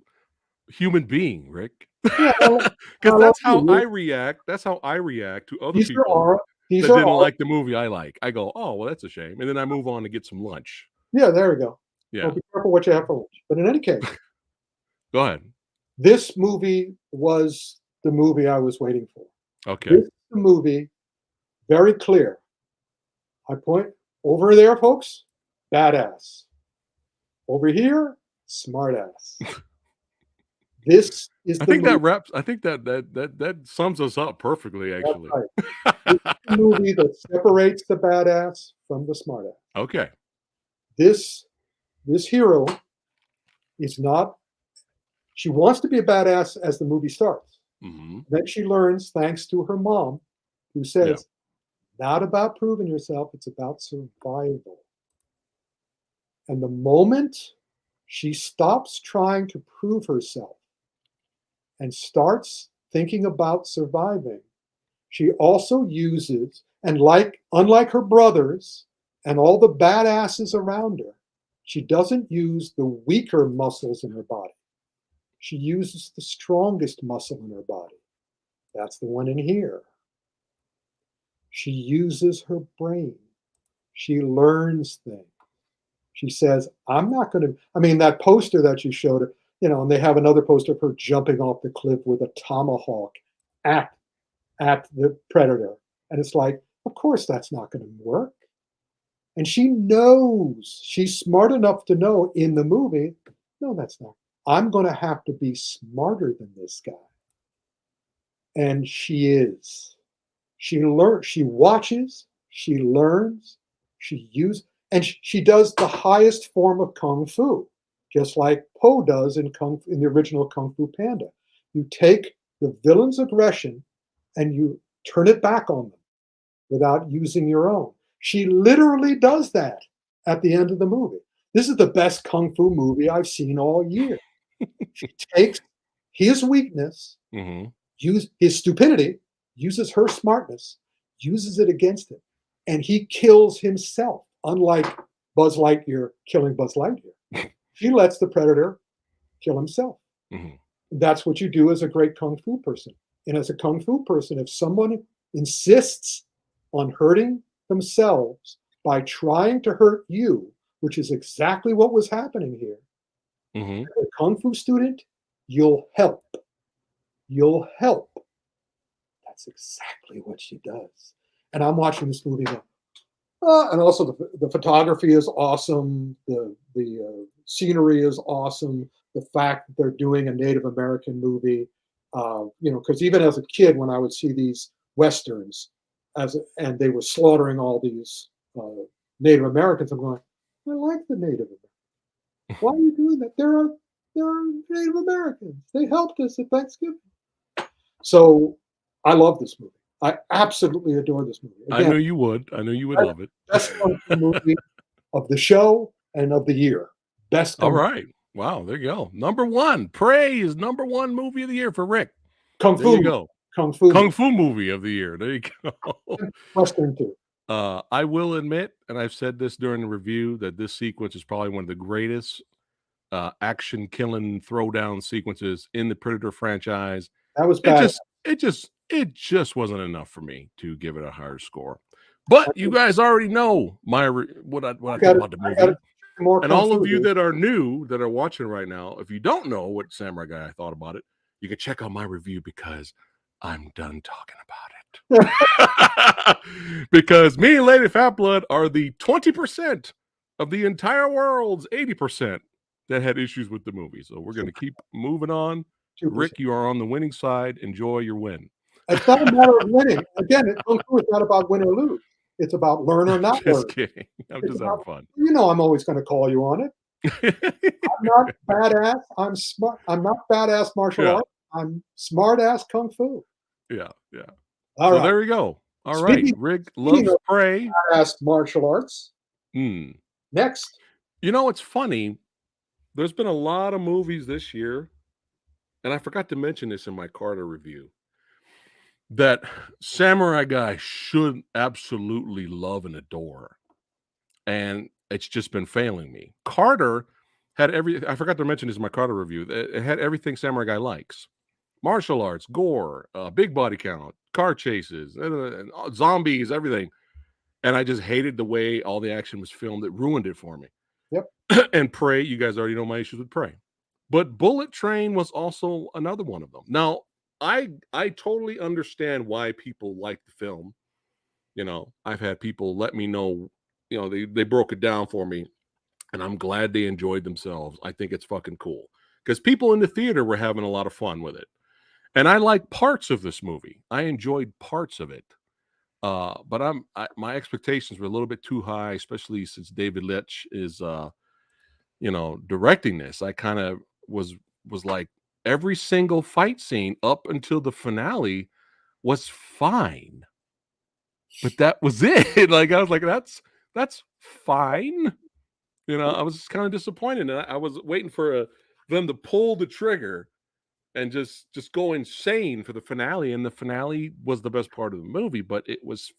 human being, Rick. Because that's how I react. That's how I react to other people that didn't like the movie I like. I go, oh well, that's a shame, and then I move on to get some lunch. Yeah, there we go. Yeah, well, be careful what you have for lunch. But in any case, go ahead. This movie was the movie I was waiting for. Okay, this is the movie, very clear. I point over there, folks. Badass. Over here, smartass. This is. I think that sums us up perfectly. Actually, right. This is the movie that separates the badass from the smartass. Okay. This hero is not. She wants to be a badass as the movie starts. Mm-hmm. Then she learns, thanks to her mom, who says, not about proving yourself, it's about survival. And the moment she stops trying to prove herself and starts thinking about surviving, she also uses, and unlike her brothers and all the badasses around her, she doesn't use the weaker muscles in her body. She uses the strongest muscle in her body. That's the one in here. She uses her brain. She learns things. She says, I'm not going to, I mean, that poster that you showed her, and they have another poster of her jumping off the cliff with a tomahawk at the predator. And it's like, of course that's not going to work. And she knows, she's smart enough to know in the movie, no, that's not. I'm going to have to be smarter than this guy. And she is. She learns, she watches, she learns, she uses, and she does the highest form of Kung Fu, just like Po does in the original Kung Fu Panda. You take the villain's aggression and you turn it back on them without using your own. She literally does that at the end of the movie. This is the best Kung Fu movie I've seen all year. She takes his weakness, his stupidity, uses her smartness, uses it against him, and he kills himself, unlike Buzz Lightyear killing Buzz Lightyear. She lets the predator kill himself. That's what you do as a great Kung Fu person. And as a Kung Fu person, if someone insists on hurting themselves by trying to hurt you, which is exactly what was happening here, as a Kung Fu student, you'll help. You'll help. That's exactly what she does. And I'm watching this movie going, and also the photography is awesome. The scenery is awesome. The fact that they're doing a Native American movie, because even as a kid, when I would see these Westerns, and they were slaughtering all these Native Americans, I'm going, I like the Native Americans. Why are you doing that? They're Native Americans. They helped us at Thanksgiving. So I love this movie. I absolutely adore this movie. Again, I knew you would. I knew you would love it. Best Kung Fu movie of the show and of the year. Best. All right. Wow. There you go. Number one. Prey is number one movie of the year for Rick. Kung Fu. There you go. Kung Fu movie of the year. There you go. Western too. I will admit, and I've said this during the review, that this sequence is probably one of the greatest action killing throwdown sequences in the Predator franchise. That was bad. It just wasn't enough for me to give it a higher score. But you guys already know what I thought about the movie. And all of you that are new, that are watching right now, if you don't know what Samurai Guy I thought about it, you can check out my review because I'm done talking about it. Because me and Lady Fat Blood are the 20% of the entire world's 80% that had issues with the movie. So we're going to keep moving on. 2%. Rick, you are on the winning side. Enjoy your win. It's not a matter of winning. Again, it's not about win or lose. It's about learn or not learn. Just kidding. I'm just having fun. I'm always going to call you on it. I'm not badass. I'm smart. I'm not badass martial arts. I'm smart ass Kung Fu. Yeah. All right. There we go. All right. Rick loves Prey. Badass martial arts. Next. It's funny. There's been a lot of movies this year, and I forgot to mention this in my Carter review, that Samurai Guy should absolutely love and adore. And it's just been failing me. Carter had I forgot to mention this in my Carter review. It had everything Samurai Guy likes. Martial arts, gore, big body count, car chases, zombies, everything. And I just hated the way all the action was filmed. It ruined it for me. Yep. And Prey, you guys already know my issues with Prey. But Bullet Train was also another one of them. Now, I totally understand why people like the film. I've had people let me know, they broke it down for me, and I'm glad they enjoyed themselves. I think it's fucking cool because people in the theater were having a lot of fun with it. And I like parts of this movie. I enjoyed parts of it. But my expectations were a little bit too high, especially since David Leitch is, directing this. I kind of was like, every single fight scene up until the finale was fine, but that was it. Like I was like, that's fine. I was kind of disappointed, and I was waiting for them to pull the trigger and just go insane for the finale. And the finale was the best part of the movie, but it was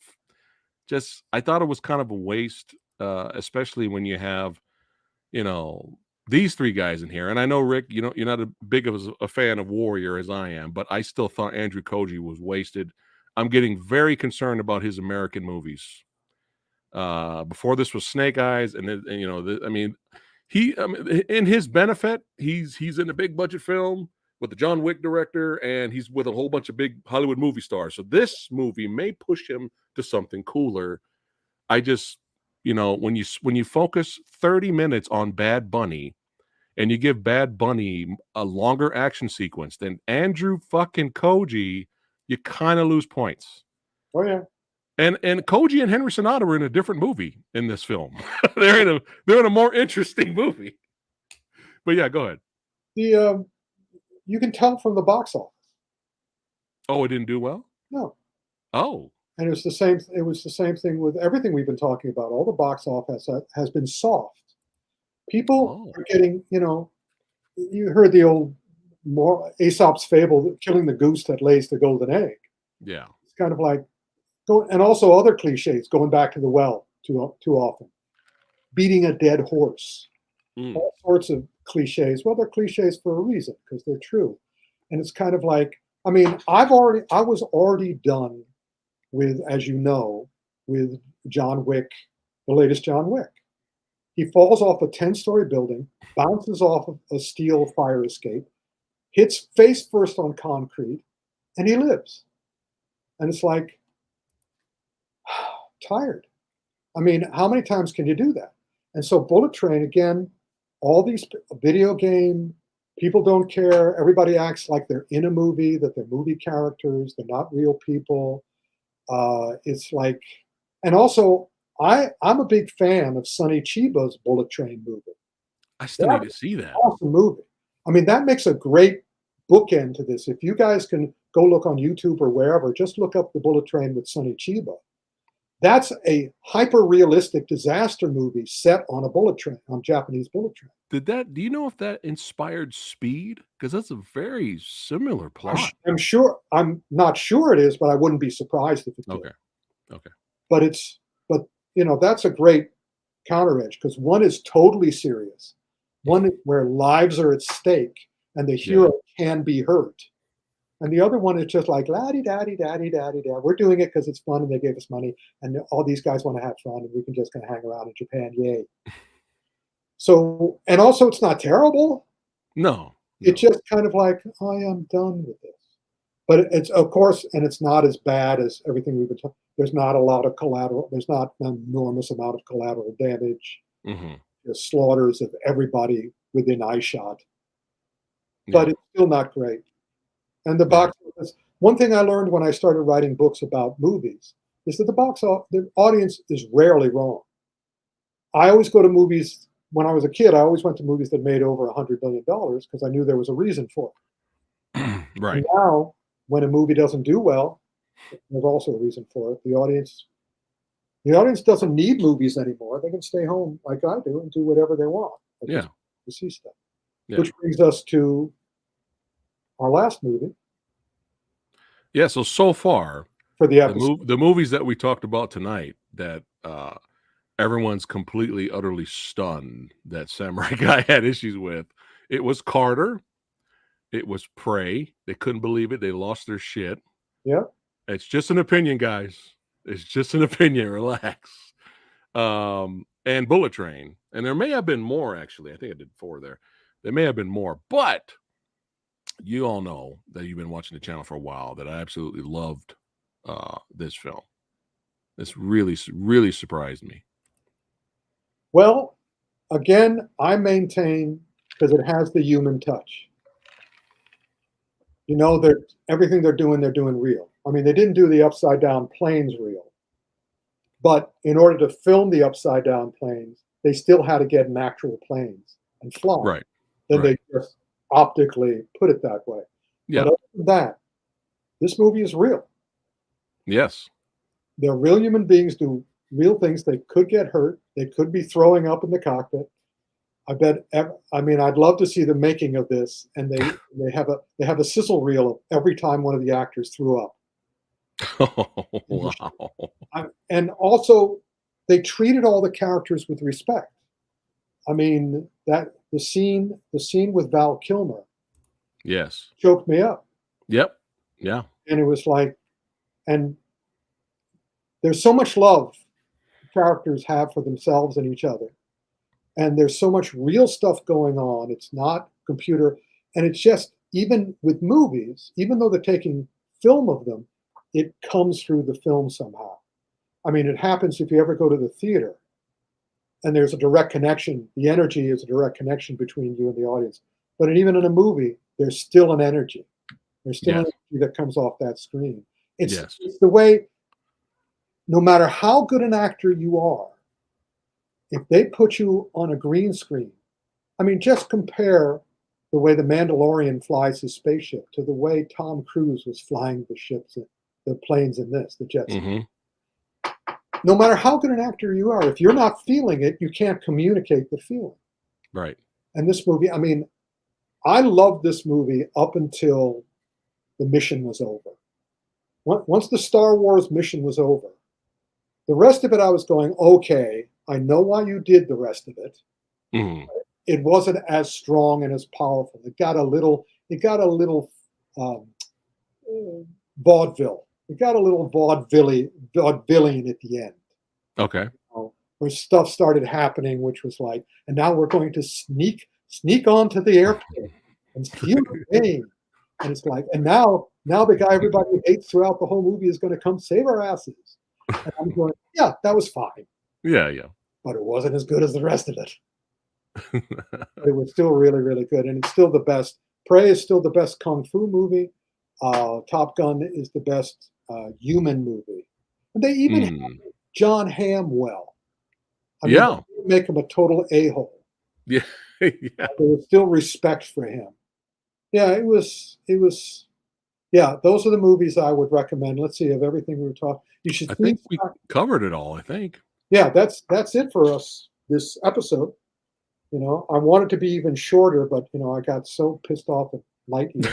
just, I thought it was kind of a waste, especially when you have, you know, these three guys in here. And I know, Rick, you know, you're not as big of a fan of Warrior as I am, but I still thought Andrew Koji was wasted. I'm getting very concerned about his American movies. Before this was Snake Eyes, and you know, I mean, in his benefit, he's in a big budget film with the John Wick director, and he's with a whole bunch of big Hollywood movie stars. So this movie may push him to something cooler. I just, you know, when you focus 30 minutes on Bad Bunny, and you give Bad Bunny a longer action sequence than Andrew fucking Koji, you kind of lose points. Oh yeah. And Koji and Henry Sonata were in a different movie in this film. they're in a more interesting movie. But yeah, go ahead. You can tell from the box office. Oh, it didn't do well? No. Oh. And it was the same thing with everything we've been talking about. All the box office has been soft. People are getting, you know, you heard the old Aesop's fable, killing the goose that lays the golden egg. Yeah. It's kind of like, and also other cliches, going back to the well too often, beating a dead horse, all sorts of cliches. Well, they're cliches for a reason, because they're true. And it's kind of like, I mean, I was already done with, as you know, with John Wick, the latest John Wick. He falls off a 10-story building, bounces off of a steel fire escape, hits face first on concrete, and he lives. And it's like, tired. I mean, how many times can you do that? And so Bullet Train, again, all these video game, people don't care. Everybody acts like they're in a movie, that they're movie characters. They're not real people. It's like, and also, I'm a big fan of Sonny Chiba's Bullet Train movie. I still need to see that. Awesome movie. I mean, that makes a great bookend to this. If you guys can go look on YouTube or wherever, just look up the Bullet Train with Sonny Chiba. That's a hyper-realistic disaster movie set on a bullet train, on Japanese bullet train. Do you know if that inspired Speed? Because that's a very similar plot. I'm not sure it is, but I wouldn't be surprised if it did. Okay. But you know, that's a great counter edge, because one is totally serious. One where lives are at stake and the hero can be hurt. And the other one is just like, la-di-da-di-da-di-da-di-da. We're doing it because it's fun and they gave us money. And all these guys want to have fun and we can just kind of hang around in Japan. Yay. So, and also it's not terrible. No. It's just kind of like, I am done with this. But it's, of course, and it's not as bad as everything we've been talking. There's not a lot of collateral. There's not an enormous amount of collateral damage. Mm-hmm. There's slaughters of everybody within eyeshot. But it's still not great. And the box office, one thing I learned when I started writing books about movies is that the audience is rarely wrong. I always go to movies, when I was a kid, I always went to movies that made over $100 million because I knew there was a reason for it. Right. And now, when a movie doesn't do well, there's also a reason for it. The audience doesn't need movies anymore. They can stay home like I do and do whatever they want. To see stuff. Yeah. Which brings us to our last movie. Yeah, so far for the episode, the movies that we talked about tonight that everyone's completely, utterly stunned that Samurai Guy had issues with. It was Carter. It was Prey. They couldn't believe it. They lost their shit. Yeah. It's just an opinion, guys. It's just an opinion. Relax. And Bullet Train. And there may have been more, actually. I think I did 4 there. There may have been more. But you all know that you've been watching the channel for a while that I absolutely loved this film. This really, really surprised me. Well, again, I maintain, because it has the human touch. You know, everything they're doing real. I mean, they didn't do the upside down planes real. But in order to film the upside down planes, they still had to get an actual planes and fly. Right. Then they just optically put it that way. Yeah. But other than that, this movie is real. Yes. They're real human beings do real things. They could get hurt. They could be throwing up in the cockpit. I bet. I mean, I'd love to see the making of this, and they have a sizzle reel of every time one of the actors threw up. Oh, wow. And also, they treated all the characters with respect. I mean, that the scene with Val Kilmer Yes. choked me up, Yep. Yeah. and it was like, and there's so much love characters have for themselves and each other, and there's so much real stuff going on. It's not computer, and it's just even with movies, even though they're taking film of them, it comes through the film somehow. I mean, it happens if you ever go to the theater and there's a direct connection. The energy is a direct connection between you and the audience. But even in a movie, there's still an energy. There's still an energy that comes off that screen. It's the way, no matter how good an actor you are, if they put you on a green screen, I mean, just compare the way the Mandalorian flies his spaceship to the way Tom Cruise was flying the ships, the planes in this, the jets. Mm-hmm. No matter how good an actor you are, if you're not feeling it, you can't communicate the feeling. Right. And this movie, I mean, I loved this movie up until the mission was over. Once the Star Wars mission was over, the rest of it, I was going, okay, I know why you did the rest of it. Mm-hmm. It wasn't as strong and as powerful. It got a little vaudeville. It got a little vaudevillian at the end. Okay. Where stuff started happening, which was like, and now we're going to sneak onto the airplane and steal the plane. And it's like, and now the guy everybody hates throughout the whole movie is going to come save our asses. And I'm going, yeah, that was fine. Yeah. But it wasn't as good as the rest of it. It was still really, really good. And it's still the best. Prey is still the best Kung Fu movie. Top Gun is the best human movie. And they even had John Hamm well. I mean, they didn't make him a total a-hole. Yeah. Yeah. There was still respect for him. Yeah, it was. Yeah, those are the movies I would recommend. Let's see, of everything we were talking, you should. I think we covered it all. I think. Yeah, that's it for us this episode. You know, I wanted to be even shorter, but I got so pissed off at Lightyear.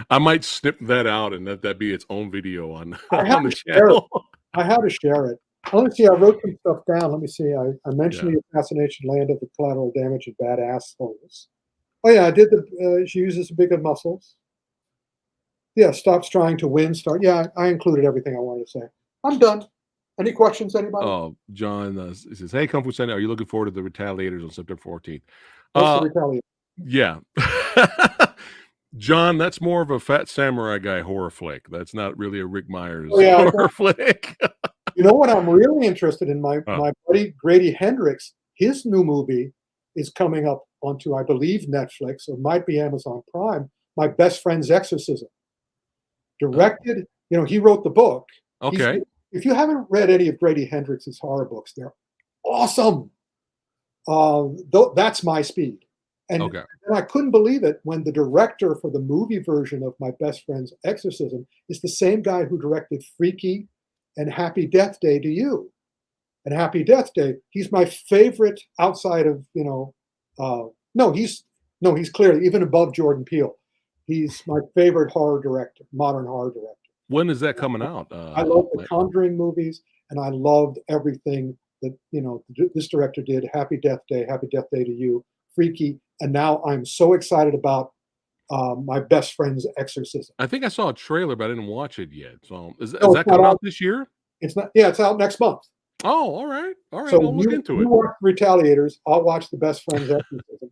I might snip that out and let that be its own video on the channel. I had to share it. Let me see. I wrote some stuff down. Let me see. I mentioned the assassination land of the collateral damage and badass holes. Oh yeah, I did she uses bigger muscles. Yeah, stops trying to win. Yeah, I included everything I wanted to say. I'm done. Any questions, anybody? Oh, John says, "Hey, Kung Fu Senate, are you looking forward to the Retaliators on September 14th?" What's the Retaliator? Yeah. John, that's more of a PhatSamuraiGuy horror flick. That's not really a Rick Myers horror flick. You know what I'm really interested in? My buddy Grady Hendrix, his new movie is coming up onto, I believe, Netflix or might be Amazon Prime. My Best Friend's Exorcism. Directed, he wrote the book. Okay. If you haven't read any of Grady Hendrix's horror books, they're awesome. That's my speed. And I couldn't believe it when the director for the movie version of My Best Friend's Exorcism is the same guy who directed Freaky and Happy Death Day to You. And Happy Death Day, he's my favorite outside of, he's clearly even above Jordan Peele. He's my favorite horror director, modern horror director. When is that coming out? I love the Conjuring movies, and I loved everything that this director did. Happy Death Day to You, Freaky, and now I'm so excited about My Best Friend's Exorcism. I think I saw a trailer, but I didn't watch it yet. So is that coming out this year? It's not. Yeah, it's out next month. Oh, all right. So I'll look into it. You watch Retaliators. I'll watch The Best Friend's Exorcism.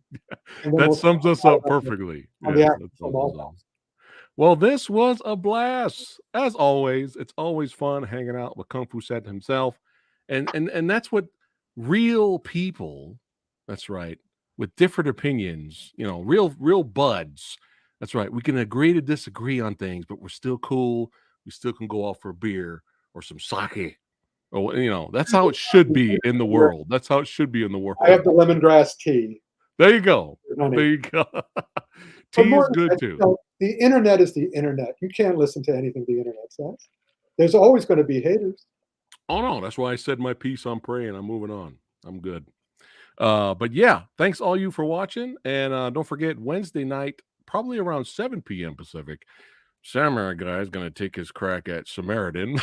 That sums us up perfectly. Well, this was a blast. As always, it's always fun hanging out with Kung Fu Set himself. And that's what real people, that's right, with different opinions, real buds. That's right. We can agree to disagree on things, but we're still cool. We still can go out for a beer or some sake. Or, that's how it should be in the world. That's how it should be in the world. I have the lemongrass tea. There you go. There you go. Tea is good too. The internet is the internet. You can't listen to anything the internet says. There's always going to be haters. Oh no, that's why I said my piece on Prey and I'm moving on. I'm good. But yeah, thanks all you for watching. And don't forget, Wednesday night, probably around 7 p.m. Pacific, Samurai Guy is going to take his crack at Samaritan.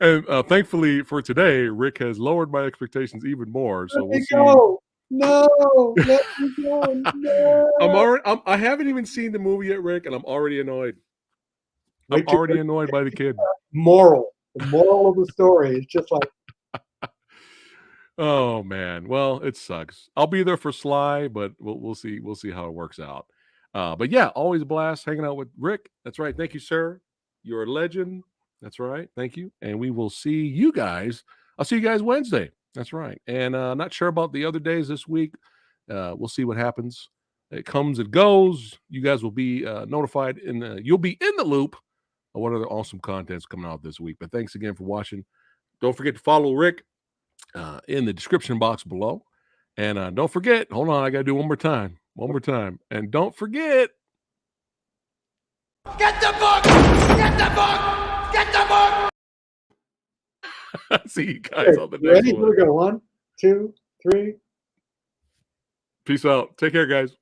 And thankfully for today, Rick has lowered my expectations even more. So we'll see. Go. No, let me go. No. I haven't even seen the movie yet, Rick, and I'm already annoyed. I'm Wait till already annoyed by the kid. the moral of the story is just like, Oh man, well, it sucks. I'll be there for Sly, but we'll see. We'll see how it works out. But yeah, always a blast hanging out with Rick. That's right. Thank you, sir. You're a legend. That's right. Thank you. And we will see you guys. I'll see you guys Wednesday. That's right. And not sure about the other days this week. We'll see what happens. It comes, it goes. You guys will be notified you'll be in the loop of what other awesome content's coming out this week. But thanks again for watching. Don't forget to follow Rick in the description box below. And don't forget, hold on, I got to do one more time. And don't forget. Get the book! Get the book! Get the book! See you guys on the next ready? one. Here we go. 1, 2, 3. Peace out. Take care, guys.